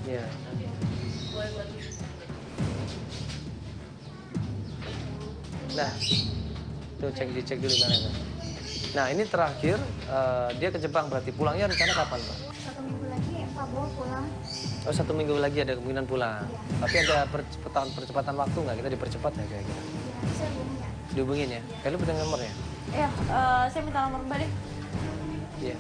[SPEAKER 1] Iya. Nah, tuh dicek dulu mana Mbak. Nah ini terakhir dia ke Jepang berarti pulangnya rencana kapan Mbak?
[SPEAKER 2] 1 minggu lagi Pak Bowo pulang.
[SPEAKER 1] Oh 1 minggu lagi ada kemungkinan pulang. Tapi ada percepatan waktu nggak? Kita dipercepat ya kira-kira?
[SPEAKER 2] Ya, bisa hubungi ya.
[SPEAKER 1] Dihubungin ya? Lu pegang nomornya?
[SPEAKER 3] Iya, saya minta nomor Mbak deh.
[SPEAKER 1] Iya.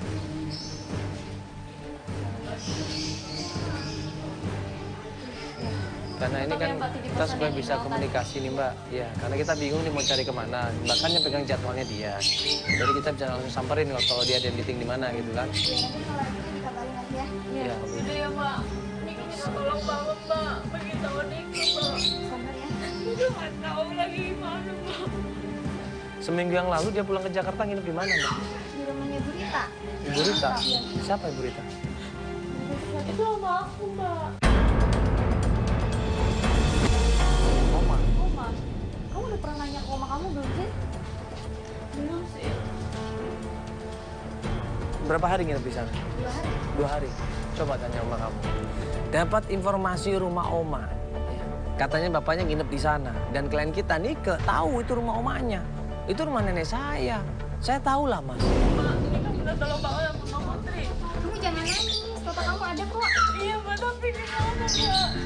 [SPEAKER 1] Karena ini kan kita supaya bisa komunikasi nih Mbak. Iya, karena kita bingung nih mau cari kemana. Mbak kan yang pegang jadwalnya dia. Jadi kita bisa langsung samperin kalau dia ada meeting di mana gitu kan.
[SPEAKER 2] Nanti kalau ada yang dikabarin lagi ya.
[SPEAKER 1] Iya.
[SPEAKER 3] Udah ya Mbak, Niko minta tolong banget Mbak. Beritahu Niko Mbak.
[SPEAKER 2] Sabar ya.
[SPEAKER 3] Udah nggak tahu lagi gimana Mbak.
[SPEAKER 1] Seminggu yang lalu dia pulang ke Jakarta nginep di mana Mbak?
[SPEAKER 2] Di rumahnya Bu Rita.
[SPEAKER 1] Ibu Rita. Siapa Ibu Rita?
[SPEAKER 3] Itu sama aku Mbak.
[SPEAKER 1] Oma.
[SPEAKER 2] Oma, kamu udah pernah nanya ke oma kamu belum sih?
[SPEAKER 3] Belum sih.
[SPEAKER 1] Berapa hari nginep di sana?
[SPEAKER 2] 2 hari.
[SPEAKER 1] 2 hari. Coba tanya oma kamu. Dapat informasi rumah oma, Katanya bapaknya nginep di sana. Dan klien kita Nike tahu itu rumah omanya. Itu rumah nenek saya. Saya tahu lah, Mas.
[SPEAKER 3] Mbak, ini kan minta tolong banget sama Mbak Putri.
[SPEAKER 2] Kamu jangan nangis, bapak kamu ada kok.
[SPEAKER 3] Iya, Mbak, tapi gimana, Mbak?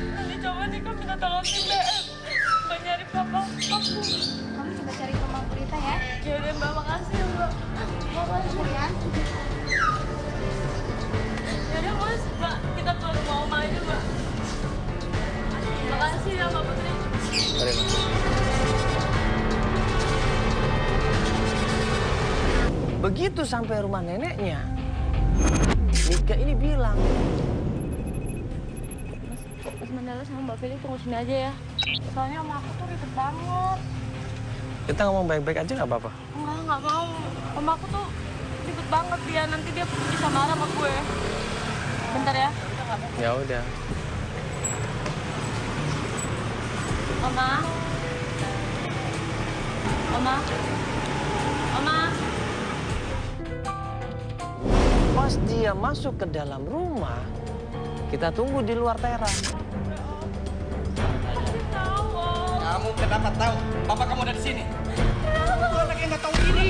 [SPEAKER 3] Nanti coba nih kan minta tolong si BM. Mbak nyari papa aku.
[SPEAKER 2] Kamu coba cari ke Bang Prita ya.
[SPEAKER 3] Ya udah, Mbak, makasih ya, Mbak. Makasih
[SPEAKER 2] Ya.
[SPEAKER 3] Ya udah, Mas, Mbak, kita ke rumah Oma aja, Mbak. Makasih ya, Mbak Putri.
[SPEAKER 1] Mari, Mas. Begitu sampai rumah neneknya, Nike ini bilang,
[SPEAKER 3] Mas Mandala sama Mbak Feli tunggu sini aja ya. Soalnya sama aku tuh ribet banget.
[SPEAKER 1] kita ngomong baik-baik aja nggak apa-apa?
[SPEAKER 3] Enggak mau. Sama aku tuh ribet banget dia. Nanti dia bisa marah sama gue. Bentar ya.
[SPEAKER 1] Ya udah.
[SPEAKER 3] Oma. Oma. Oma.
[SPEAKER 1] Pas dia masuk ke dalam rumah, kita tunggu di luar teras.
[SPEAKER 3] Kasih tahu.
[SPEAKER 4] Kamu kenapa tahu? Bapak kamu ada di sini. Aku anak yang nggak tahu ini.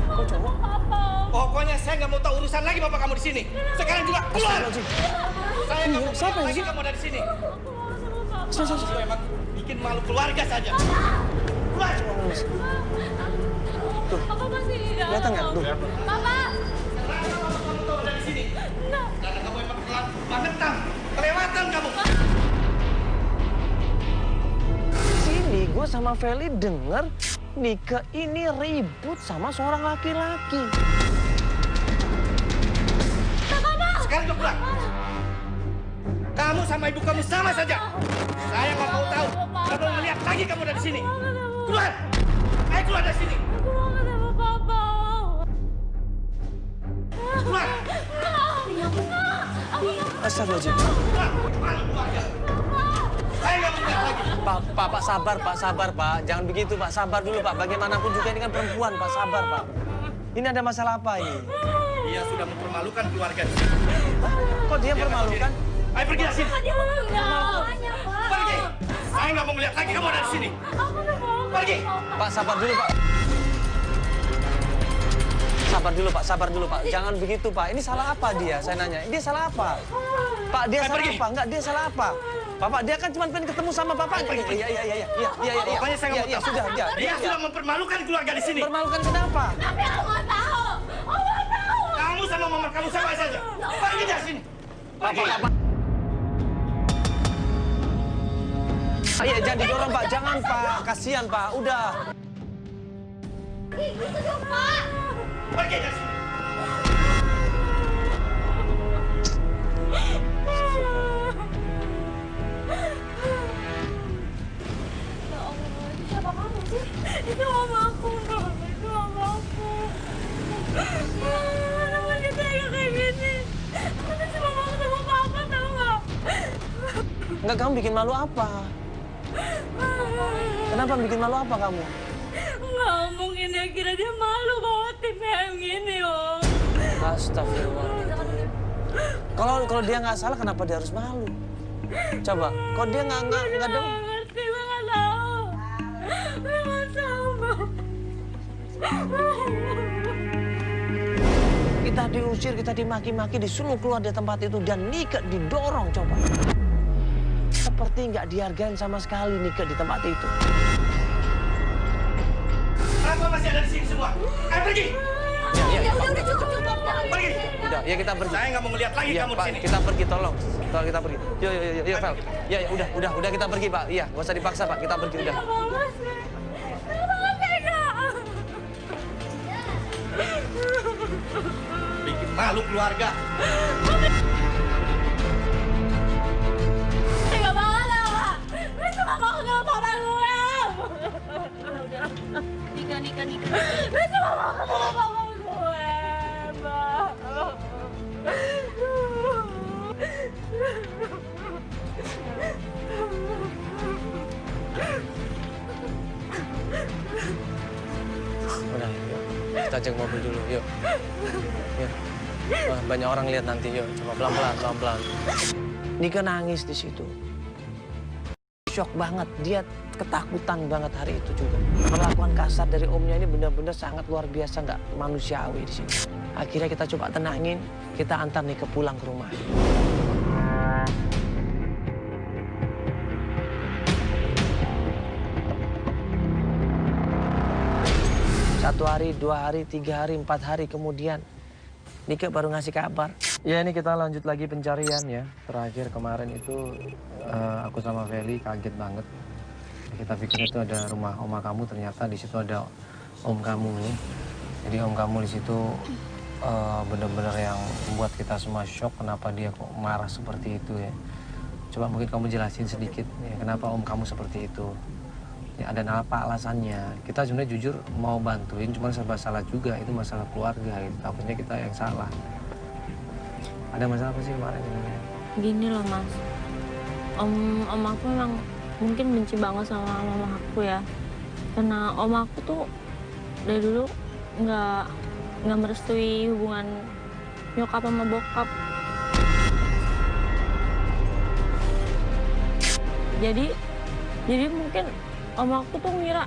[SPEAKER 3] Kok cowok? Papa.
[SPEAKER 4] Pokoknya saya nggak mau tahu urusan lagi bapak kamu di sini. Sekarang juga keluar. Saya nggak mau
[SPEAKER 1] Siapa
[SPEAKER 4] lagi
[SPEAKER 1] sih?
[SPEAKER 4] kamu ada di sini.
[SPEAKER 1] Saya.
[SPEAKER 4] Kamu emang bikin malu keluarga saja. Keluar.
[SPEAKER 3] Papa masih di dalam.
[SPEAKER 1] Kelihatan nggak? Tuh.
[SPEAKER 3] Papa.
[SPEAKER 4] Sekarang bapak kamu tahu ada di sini. Karena kamu emang banget kelewatan kamu.
[SPEAKER 1] Sini gue sama Feli denger Nike ini ribut sama seorang laki-laki.
[SPEAKER 4] Sekarang juga pulang. Kamu sama ibu kamu sama saja. Saya nggak mau tahu. Nggak mau melihat lagi kamu ada di sini. Keluar. Ayo keluar dari sini.
[SPEAKER 3] Aku mau ketemu Papa.
[SPEAKER 4] Keluar.
[SPEAKER 1] Astagfirullahaladzim.
[SPEAKER 4] Keluar. Malu keluarga. Saya nggak mau melihat lagi.
[SPEAKER 1] Pak, sabar, Pak. Jangan begitu, Pak. Sabar dulu, Pak. Bagaimanapun juga ini kan perempuan, Pak. Sabar, Pak. Ini ada masalah apa ini?
[SPEAKER 4] Dia sudah mempermalukan keluarga.
[SPEAKER 1] Kok dia permalukan?
[SPEAKER 4] Ayo pergi dari sini.
[SPEAKER 3] Dia enggak.
[SPEAKER 4] Pergi. Saya nggak mau melihat lagi kamu ada di sini.
[SPEAKER 3] Aku udah mau.
[SPEAKER 4] Pergi.
[SPEAKER 1] Pak, sabar dulu, Pak. Sabar dulu, Pak. Jangan begitu, Pak. Ini salah apa dia? Saya nanya. Dia salah apa? Pak, dia salah
[SPEAKER 4] pergi.
[SPEAKER 1] apa? Enggak, dia salah apa? Bapak, dia kan cuma pengen ketemu sama Bapak.
[SPEAKER 4] Pergi.
[SPEAKER 1] Iya.
[SPEAKER 4] Pokoknya saya nggak mau tahu.
[SPEAKER 1] Sudah,
[SPEAKER 4] Dia sudah mempermalukan keluarga di sini.
[SPEAKER 1] Permalukan kenapa?
[SPEAKER 3] Tapi aku nggak tahu. Aku nggak tahu.
[SPEAKER 4] Kamu sama mama kamu sama saja. Pergi dari sini. Pergi.
[SPEAKER 1] Pak. Iya, jangan didorong, Pak. Jangan, Pak. Kasihan, Pak. Udah.
[SPEAKER 3] Gitu dong, Pak.
[SPEAKER 4] Pergi dari sini.
[SPEAKER 3] Ya Allah, itu siapa kamu sih? Itu mamaku, Bang. Itu mamaku. Kenapa dia tega kayak gini? Mana sih mamaku sama papa, tau nggak?
[SPEAKER 1] Enggak, kamu bikin malu apa? Kenapa bikin malu apa kamu?
[SPEAKER 3] Nggak mungkin dia kira dia malu bawa tim kayak gini, Om.
[SPEAKER 1] Astagfirullah. Kalau dia nggak salah, kenapa dia harus malu? Coba, kok dia nggak
[SPEAKER 3] Nggak
[SPEAKER 1] dong?
[SPEAKER 3] ngerti, gue nggak tahu. Gue nggak tahu, Bang.
[SPEAKER 1] Kita diusir, kita dimaki-maki, disuruh keluar dari tempat itu, dan Nike didorong, coba. Seperti nggak dihargain sama sekali Nike di tempat itu.
[SPEAKER 4] Kenapa masih ada di sini semua? Ayo pergi.
[SPEAKER 1] Ya,
[SPEAKER 3] Udah cukup.
[SPEAKER 4] Pergi.
[SPEAKER 1] Udah, ya kita pergi.
[SPEAKER 4] Saya nggak mau melihat lagi
[SPEAKER 1] Iya,
[SPEAKER 4] kamu di
[SPEAKER 1] Pak,
[SPEAKER 4] sini.
[SPEAKER 1] kita pergi, tolong kita pergi. Yo, Vel. Ya, udah kita pergi, Pak. Iya, nggak usah dipaksa, Pak. Kita pergi, udah.
[SPEAKER 3] Mama sih. Mama tega.
[SPEAKER 4] Bikin malu keluarga.
[SPEAKER 3] Tega banget, Mama. Gue cuma mau ketemu papa gue. Nikah. Gue cuma mau ketemu papa gue, Mbak.
[SPEAKER 1] Udah, yuk. Kita cek mobil dulu, yuk. Wah, banyak orang lihat nanti, yuk. Coba pelan-pelan. Nike nangis di situ. shock banget. Dia ketakutan banget hari itu juga. Perlakuan kasar dari omnya ini benar-benar sangat luar biasa, nggak manusiawi di sini. Akhirnya kita coba tenangin, kita antar nih pulang ke rumah. Satu hari, 2 hari, 3 hari, 4 hari kemudian Nike baru ngasih kabar. Ya ini kita lanjut lagi pencarian ya. Terakhir kemarin itu aku sama Feli kaget banget. Kita pikir itu ada rumah oma kamu, ternyata di situ ada om kamu nih. Jadi om kamu di situ bener-bener yang membuat kita semua shock. Kenapa dia kok marah seperti itu ya? Coba mungkin kamu jelasin sedikit ya, kenapa om kamu seperti itu. Ya, ada apa alasannya? Kita sebenarnya jujur mau bantuin, cuma serba salah juga. Itu masalah keluarga gitu. Takutnya kita yang salah. Ada masalah apa sih kemarin?
[SPEAKER 3] Gini loh Mas, om aku memang mungkin benci banget sama mama aku ya. Karena om aku tuh dari dulu nggak merestui hubungan nyokap sama bokap. Jadi mungkin om aku tuh ngira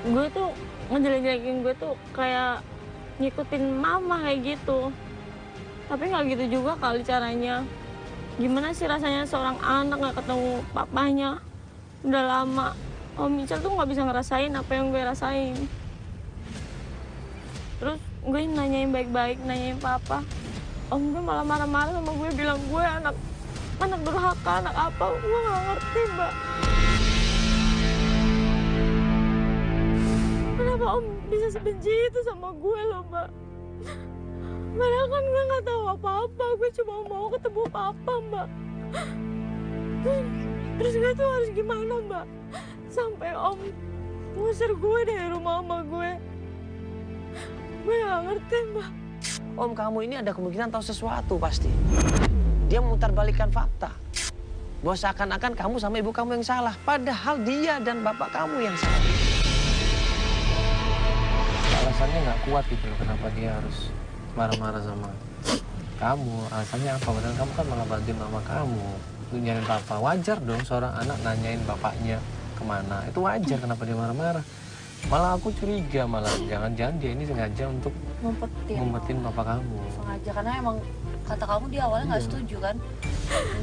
[SPEAKER 3] gue tuh ngejelek-jelekin gue tuh kayak ngikutin mama kayak gitu. Tapi nggak gitu juga kali caranya. Gimana sih rasanya seorang anak nggak ketemu papanya udah lama. Om Michel tuh nggak bisa ngerasain apa yang gue rasain. Terus gue nanyain baik-baik, nanyain papa. Om gue malah marah-marah sama gue, bilang gue anak durhaka, anak apa. Gue nggak ngerti, Mbak. Kenapa Om bisa sebenci itu sama gue loh, Mbak? Padahal kan gue nggak tahu apa-apa, gue cuma mau ketemu papa, Mbak. Terus gue tuh harus gimana, Mbak? Sampai Om ngusir gue dari rumah sama gue. Gue nggak ngerti, Mbak.
[SPEAKER 1] Om kamu ini ada kemungkinan tahu sesuatu pasti. Dia memutarbalikkan fakta. Bahwa seakan-akan kamu sama ibu kamu yang salah. Padahal dia dan bapak kamu yang salah. Alasannya nggak kuat gitu loh, kenapa dia harus marah-marah sama kamu. Alasannya apa? Padahal kamu kan malah bantuin mama kamu. Nyariin papa. Wajar dong seorang anak nanyain bapaknya kemana. Itu wajar, kenapa dia marah-marah. Malah aku curiga, malah jangan-jangan dia ini sengaja untuk ngumpetin papa kamu.
[SPEAKER 2] Sengaja, karena emang kata kamu dia awalnya nggak setuju kan.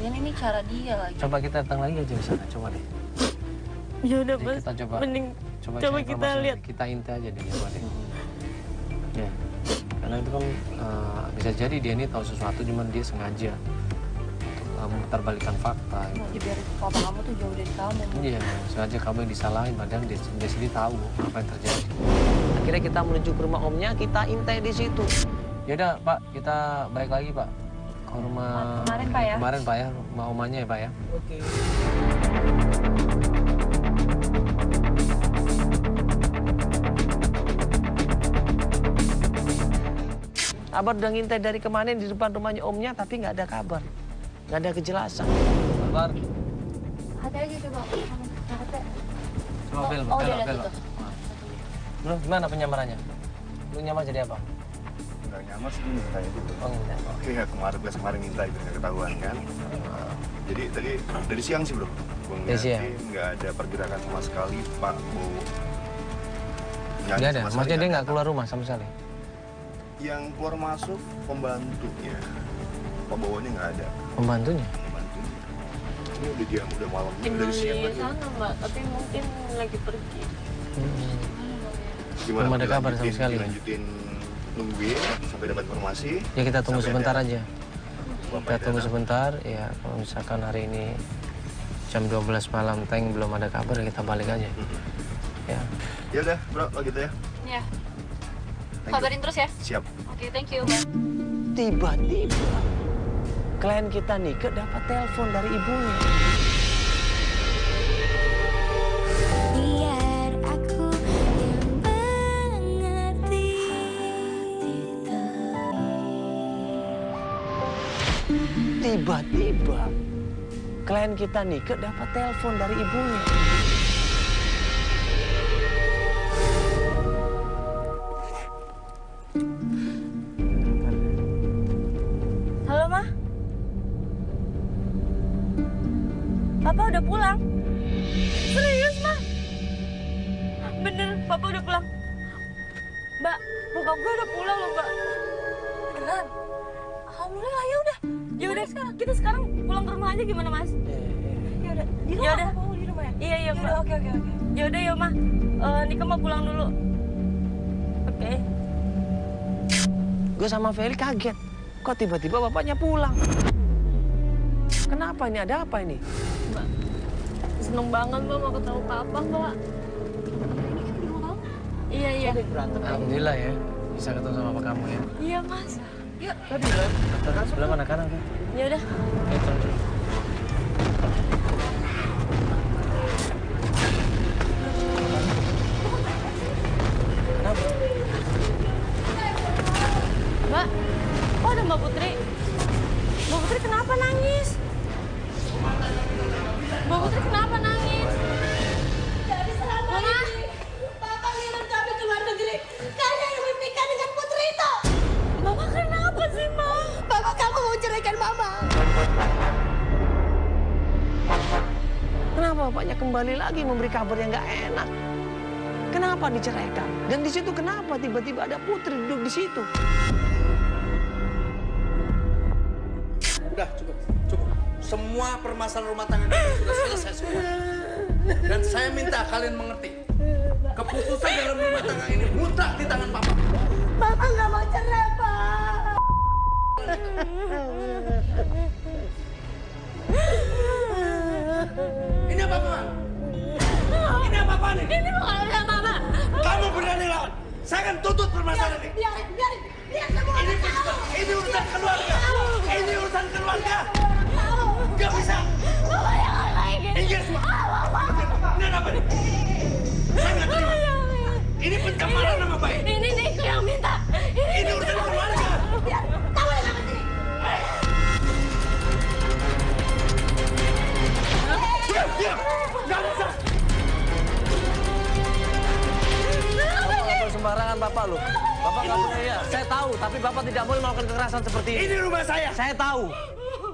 [SPEAKER 2] Ini cara dia lagi.
[SPEAKER 1] Coba kita datang lagi aja ke sana, coba deh.
[SPEAKER 3] Ya udah,
[SPEAKER 1] Jadi
[SPEAKER 3] Mas.
[SPEAKER 1] kita coba,
[SPEAKER 3] Mending
[SPEAKER 1] coba
[SPEAKER 3] kita
[SPEAKER 1] informasi,
[SPEAKER 3] lihat.
[SPEAKER 1] kita intai aja deh, coba deh. Ya, karena itu kan bisa jadi dia ini tahu sesuatu, cuman dia sengaja untuk memutarbalikkan fakta.
[SPEAKER 2] Mau biarin papa kamu tuh jauh dari kamu.
[SPEAKER 1] Iya, sengaja kamu yang disalahin, padahal dia sendiri tahu apa yang terjadi. Akhirnya kita menuju ke rumah omnya, kita intai di situ. Yaudah Pak, kita balik lagi Pak ke rumah
[SPEAKER 2] Kemarin, Pak, ya?
[SPEAKER 1] Kemarin Pak ya, rumah omanya ya Pak ya.
[SPEAKER 6] Oke.
[SPEAKER 1] Abah udah ngintai dari kemarin di depan rumahnya omnya, tapi nggak ada kabar, nggak ada kejelasan. Kabar?
[SPEAKER 2] Hati aja coba.
[SPEAKER 1] Coba bel, bel. Belum, gimana penyamarannya? Lu nyamar jadi apa?
[SPEAKER 5] Nggak nyamar sih minta itu.
[SPEAKER 1] Oh enggak.
[SPEAKER 5] Oke ya kemarin minta itu nggak ketahuan kan. Jadi tadi dari siang sih bro. Gue
[SPEAKER 1] Dari siang?
[SPEAKER 5] nggak ada pergerakan sama sekali Pak Bu.
[SPEAKER 1] Nggak ada, maksudnya dia nggak keluar rumah sama sekali?
[SPEAKER 5] Yang keluar masuk pembantunya. Pak Bawanya nggak ada.
[SPEAKER 1] Pembantunya?
[SPEAKER 5] Pembantunya. Ini udah diam, udah malam.
[SPEAKER 3] Tinggal
[SPEAKER 5] Dari siang
[SPEAKER 3] di
[SPEAKER 5] lagi.
[SPEAKER 3] sana, Mbak. Tapi mungkin lagi pergi.
[SPEAKER 5] Gimana?
[SPEAKER 1] Belum ada kabar sama sekali.
[SPEAKER 5] Lanjutin nungguin sampai dapat informasi.
[SPEAKER 1] Ya kita tunggu
[SPEAKER 5] Sampai
[SPEAKER 1] sebentar
[SPEAKER 5] ada
[SPEAKER 1] aja.
[SPEAKER 5] Bapak
[SPEAKER 1] Kita tunggu
[SPEAKER 5] datang.
[SPEAKER 1] sebentar, ya kalau misalkan hari ini jam 12 malam tank belum ada kabar, ya kita balik aja. Ya.
[SPEAKER 5] Ya udah bro, kalau gitu ya.
[SPEAKER 2] Ya,
[SPEAKER 5] Thank you.
[SPEAKER 2] kabarin terus ya.
[SPEAKER 5] Siap.
[SPEAKER 2] Oke, thank you.
[SPEAKER 1] Tiba-tiba klien kita Nike dapat telepon dari ibunya.
[SPEAKER 8] Biar aku yang mengerti.
[SPEAKER 1] Tiba-tiba klien kita Nike dapat telepon dari ibunya.
[SPEAKER 3] Halo, Ma. Papa udah pulang. bener, Papa udah pulang. Mbak, bokap gue udah pulang loh, Mbak. Beneran? Alhamdulillah, ya udah. Ya udah, kita sekarang pulang ke rumah aja gimana, Mas?
[SPEAKER 2] Ya udah. Di rumah.
[SPEAKER 3] Ya udah.
[SPEAKER 2] Mau di rumah ya?
[SPEAKER 3] Iya, iya, Mbak.
[SPEAKER 2] Oke.
[SPEAKER 3] Ya udah ya, Ma. Nika mau pulang dulu. Oke.
[SPEAKER 1] Gue sama Feli kaget. Kok tiba-tiba bapaknya pulang? Kenapa ini? Ada apa ini?
[SPEAKER 3] Mbak, seneng banget Mbak mau ketemu Papa, Mbak.
[SPEAKER 2] Ini kan di rumah kamu.
[SPEAKER 3] Iya, iya.
[SPEAKER 1] Alhamdulillah ya, bisa ketemu sama papa kamu ya.
[SPEAKER 3] Iya, Mas. Yuk.
[SPEAKER 1] Belum anak-anak kan?
[SPEAKER 3] Ya udah. Mbak, kok ada Mbak Putri? Mbak Putri kenapa nangis? Mbak Putri kenapa nangis?
[SPEAKER 2] Jadi selama
[SPEAKER 3] Mama?
[SPEAKER 2] ini Papa ngirim kami ke luar negeri karena yang menikah dengan putri itu.
[SPEAKER 3] Mama kenapa sih, Ma?
[SPEAKER 2] Papa kamu mau ceraikan Mama.
[SPEAKER 1] Kenapa bapaknya kembali lagi memberi kabar yang nggak enak? Kenapa diceraikan? Dan di situ kenapa tiba-tiba ada putri duduk di situ?
[SPEAKER 4] Udah, cukup. Semua permasalahan rumah tangga kita sudah selesai semua. Dan saya minta kalian mengerti. Keputusan dalam rumah tangga ini mutlak di tangan Papa.
[SPEAKER 2] Papa nggak mau cerai, Pak.
[SPEAKER 4] Ini apa-apaan? Ini apa-apaan ini?
[SPEAKER 3] Ini bukan urusan Mama.
[SPEAKER 4] Kamu berani lawan. Saya akan tutup permasalahan ini.
[SPEAKER 2] Biar semua
[SPEAKER 4] Ini
[SPEAKER 2] orang tahu.
[SPEAKER 4] ini urusan keluarga. Ini urusan keluarga. Gak bisa.
[SPEAKER 3] Mama jangan kayak gini.
[SPEAKER 4] Ingat semua. Ini apa nih? Saya nggak terima. Ini pencemaran nama baik.
[SPEAKER 3] Ini Niko yang minta.
[SPEAKER 4] Ini urusan keluarga.
[SPEAKER 2] Kamu yang sama sini.
[SPEAKER 4] Diam. Gak bisa.
[SPEAKER 1] Bapak nggak boleh sembarangan bapak loh. Bapak nggak boleh ya. Saya tahu, tapi bapak tidak boleh melakukan kekerasan seperti ini.
[SPEAKER 4] Ini rumah saya.
[SPEAKER 1] Saya tahu.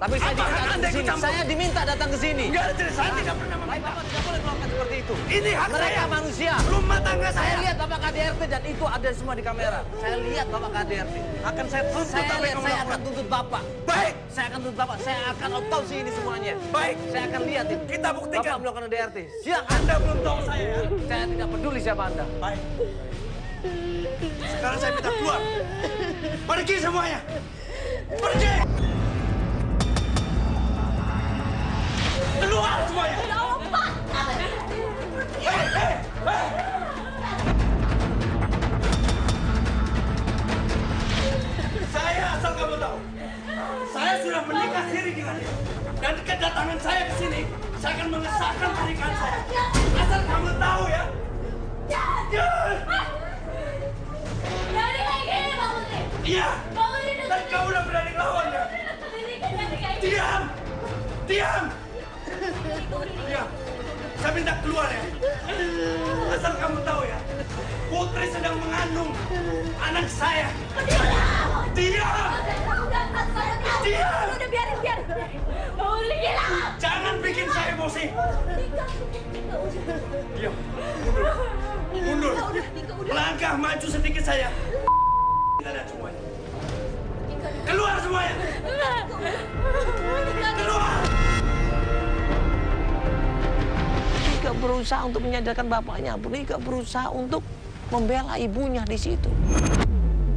[SPEAKER 1] Tapi saya
[SPEAKER 4] Apakah
[SPEAKER 1] diminta datang
[SPEAKER 4] Anda
[SPEAKER 1] ke sini.
[SPEAKER 4] ikut campur?
[SPEAKER 1] Saya diminta datang ke sini.
[SPEAKER 4] Enggak ada cerita. Saya tidak pernah
[SPEAKER 1] Tapi
[SPEAKER 4] meminta.
[SPEAKER 1] bapak tidak boleh melakukan seperti itu.
[SPEAKER 4] Ini hak
[SPEAKER 1] Mereka
[SPEAKER 4] saya.
[SPEAKER 1] manusia.
[SPEAKER 4] Rumah tangga
[SPEAKER 1] Saya
[SPEAKER 4] saya.
[SPEAKER 1] lihat bapak KDRT dan itu ada semua di kamera. Saya lihat bapak KDRT.
[SPEAKER 4] Akan saya tuntut
[SPEAKER 1] Saya
[SPEAKER 4] sampai
[SPEAKER 1] lihat,
[SPEAKER 4] kamu
[SPEAKER 1] saya akan
[SPEAKER 4] lakukan.
[SPEAKER 1] tuntut bapak.
[SPEAKER 4] Baik.
[SPEAKER 1] Saya akan tuntut bapak. Saya akan otopsi ini semuanya.
[SPEAKER 4] Baik.
[SPEAKER 1] Saya akan lihat ini.
[SPEAKER 4] Kita buktikan.
[SPEAKER 1] Bapak melakukan KDRT. Silakan.
[SPEAKER 4] Anda belum tahu saya ya.
[SPEAKER 1] Saya tidak peduli siapa Anda.
[SPEAKER 4] Baik. Sekarang saya minta keluar. Pergi semuanya. Pergi. Keluar semuanya. Hei. Saya asal kamu tahu. Saya sudah menikah siri dengan dia. Dan kedatangan saya ke sini, saya akan mengesahkan pernikahan saya. Asal kamu tahu ya. Jangan.
[SPEAKER 2] Jadi kayak gini, Pak Putri.
[SPEAKER 4] Iya.
[SPEAKER 2] Pak Putri itu
[SPEAKER 4] Dan kamu udah berani lawan ya.
[SPEAKER 2] ini kan jadi kayak gini.
[SPEAKER 4] Diam. Diam. Diam. Saya minta keluar ya. Asal kamu tahu ya. Putri sedang mengandung anak saya. Diam. Diam.
[SPEAKER 2] Udah biarin. Pak Putri gila.
[SPEAKER 4] Jangan bikin saya emosi. Diam. Mundur. Langkah maju sedikit saya. Kita lihat semuanya. Keluar semuanya. Keluar.
[SPEAKER 1] Nika berusaha untuk menyadarkan bapaknya. Nika berusaha untuk membela ibunya di situ.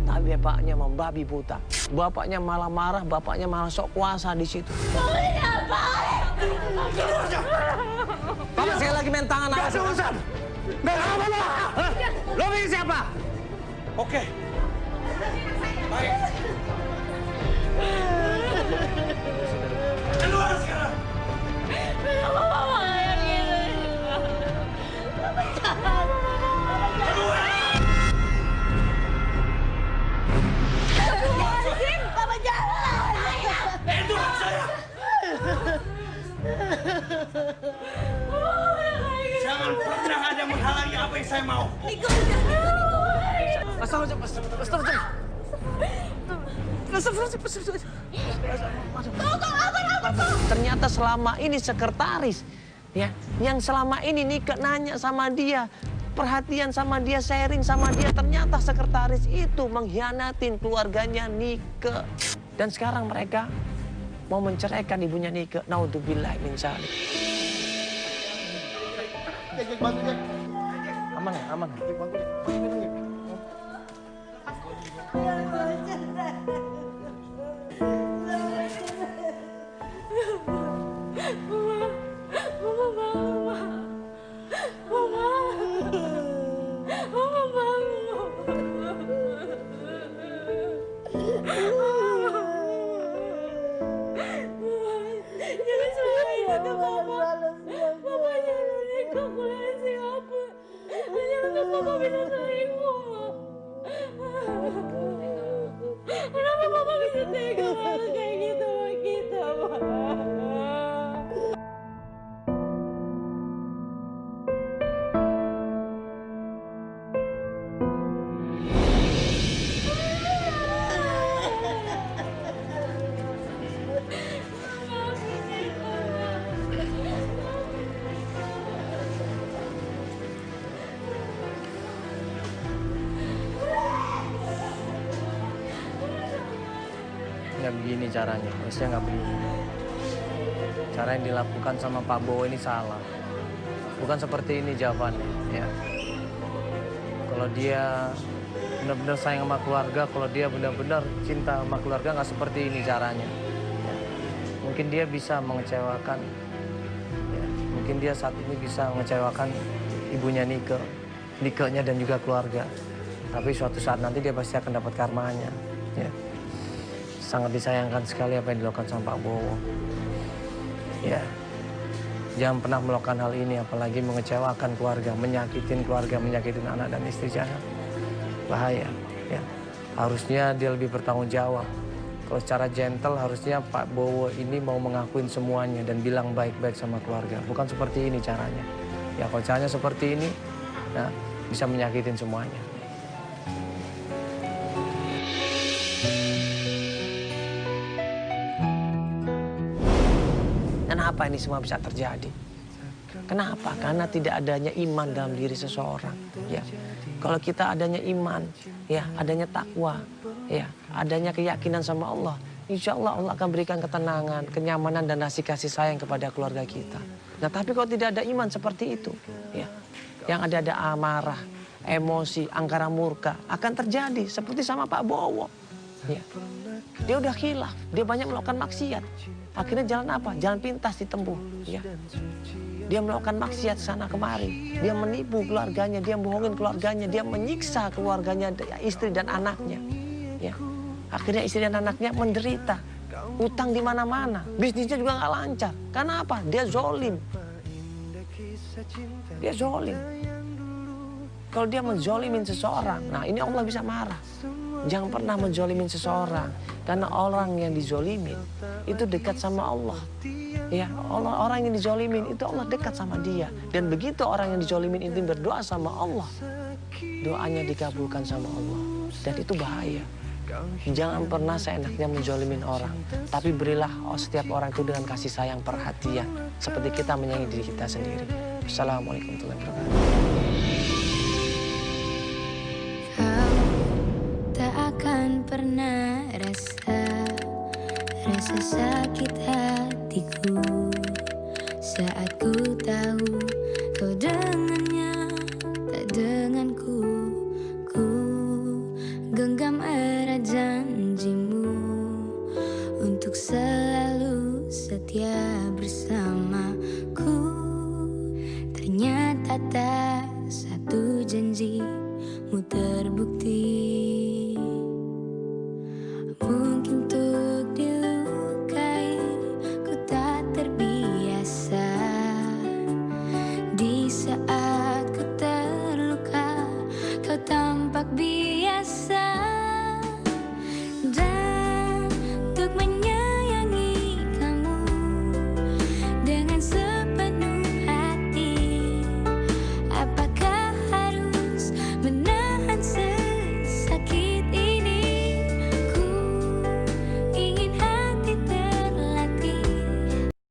[SPEAKER 1] Tapi bapaknya membabi buta. Bapaknya malah marah, bapaknya malah sok kuasa di situ.
[SPEAKER 4] Keluar aja.
[SPEAKER 1] Bapak sekali lagi main tangan
[SPEAKER 4] Gak
[SPEAKER 1] awas.
[SPEAKER 4] ada urusan. Gak apa-apa.
[SPEAKER 1] Hah? Lo pikir siapa?
[SPEAKER 4] Oke. Baik. Keluar sekarang.
[SPEAKER 3] Kenapa Mama kayak gini?
[SPEAKER 4] Keluar.
[SPEAKER 2] Papa jangan.
[SPEAKER 4] Itu hak saya. Jangan pernah ada menghalangi apa yang saya mau.
[SPEAKER 1] Ternyata selama ini sekretaris, ya, yang selama ini Nika nanya sama dia, perhatian sama dia, sharing sama dia. Ternyata sekretaris itu mengkhianatin keluarganya Nike. Dan sekarang mereka mau menceraikan ibunya Nike. Naudzubillah min dzalik. Aman ya, aman.
[SPEAKER 3] Kenapa Papa bisa tega banget kayak gitu sama kita, Pak?
[SPEAKER 1] Nggak begini caranya, harusnya nggak begini. Cara yang dilakukan sama Pak Bowo ini salah. Bukan seperti ini jawabannya, ya. Kalau dia benar-benar sayang sama keluarga, kalau dia benar-benar cinta sama keluarga, nggak seperti ini caranya. Ya. Mungkin dia bisa mengecewakan, ya. Mungkin dia saat ini bisa mengecewakan ibunya Nike-nya dan juga keluarga. Tapi suatu saat nanti dia pasti akan dapat karmanya, ya. Sangat disayangkan sekali apa yang dilakukan sama Pak Bowo. Ya, jangan pernah melakukan hal ini, apalagi mengecewakan keluarga, menyakitin keluarga, menyakitin anak dan istri, jangan. Bahaya, ya. Harusnya dia lebih bertanggung jawab. Kalau secara gentle harusnya Pak Bowo ini mau mengakuin semuanya dan bilang baik-baik sama keluarga. Bukan seperti ini caranya. Ya, kalau caranya seperti ini, ya, bisa menyakitin semuanya. Kenapa ini semua bisa terjadi? Kenapa? Karena tidak adanya iman dalam diri seseorang. Ya, kalau kita adanya iman, ya, adanya takwa, ya, adanya keyakinan sama Allah, insya Allah Allah akan berikan ketenangan, kenyamanan dan kasih sayang kepada keluarga kita. Nah, tapi kalau tidak ada iman seperti itu, ya, yang ada amarah, emosi, angkara murka akan terjadi seperti sama Pak Bowo. Ya. Dia udah khilaf, dia banyak melakukan maksiat. Akhirnya jalan apa? Jalan pintas ditempuh. Ya. Dia melakukan maksiat sana kemari. Dia menipu keluarganya, dia bohongin keluarganya, dia menyiksa keluarganya, istri dan anaknya. Ya. Akhirnya istri dan anaknya menderita. Utang di mana-mana, bisnisnya juga nggak lancar. Karena apa? Dia zolim. Dia zolim. Kalau dia menzolimin seseorang, nah ini Allah bisa marah. Jangan pernah menzolimin seseorang. Karena orang yang dizolimin itu dekat sama Allah. Ya, orang yang dizolimin itu Allah dekat sama dia. Dan begitu orang yang dizolimin itu berdoa sama Allah, doanya dikabulkan sama Allah. Dan itu bahaya. Jangan pernah seenaknya menzolimin orang. Tapi berilah setiap orang itu dengan kasih sayang, perhatian. Seperti kita menyayangi diri kita sendiri. Assalamualaikum warahmatullahi wabarakatuh.
[SPEAKER 8] Akan pernah rasa sakit hatiku saat ku tahu kau dengannya tak denganku. Ku genggam erat janjimu untuk selalu setia bersamaku. Ternyata tak satu janjimu terbukti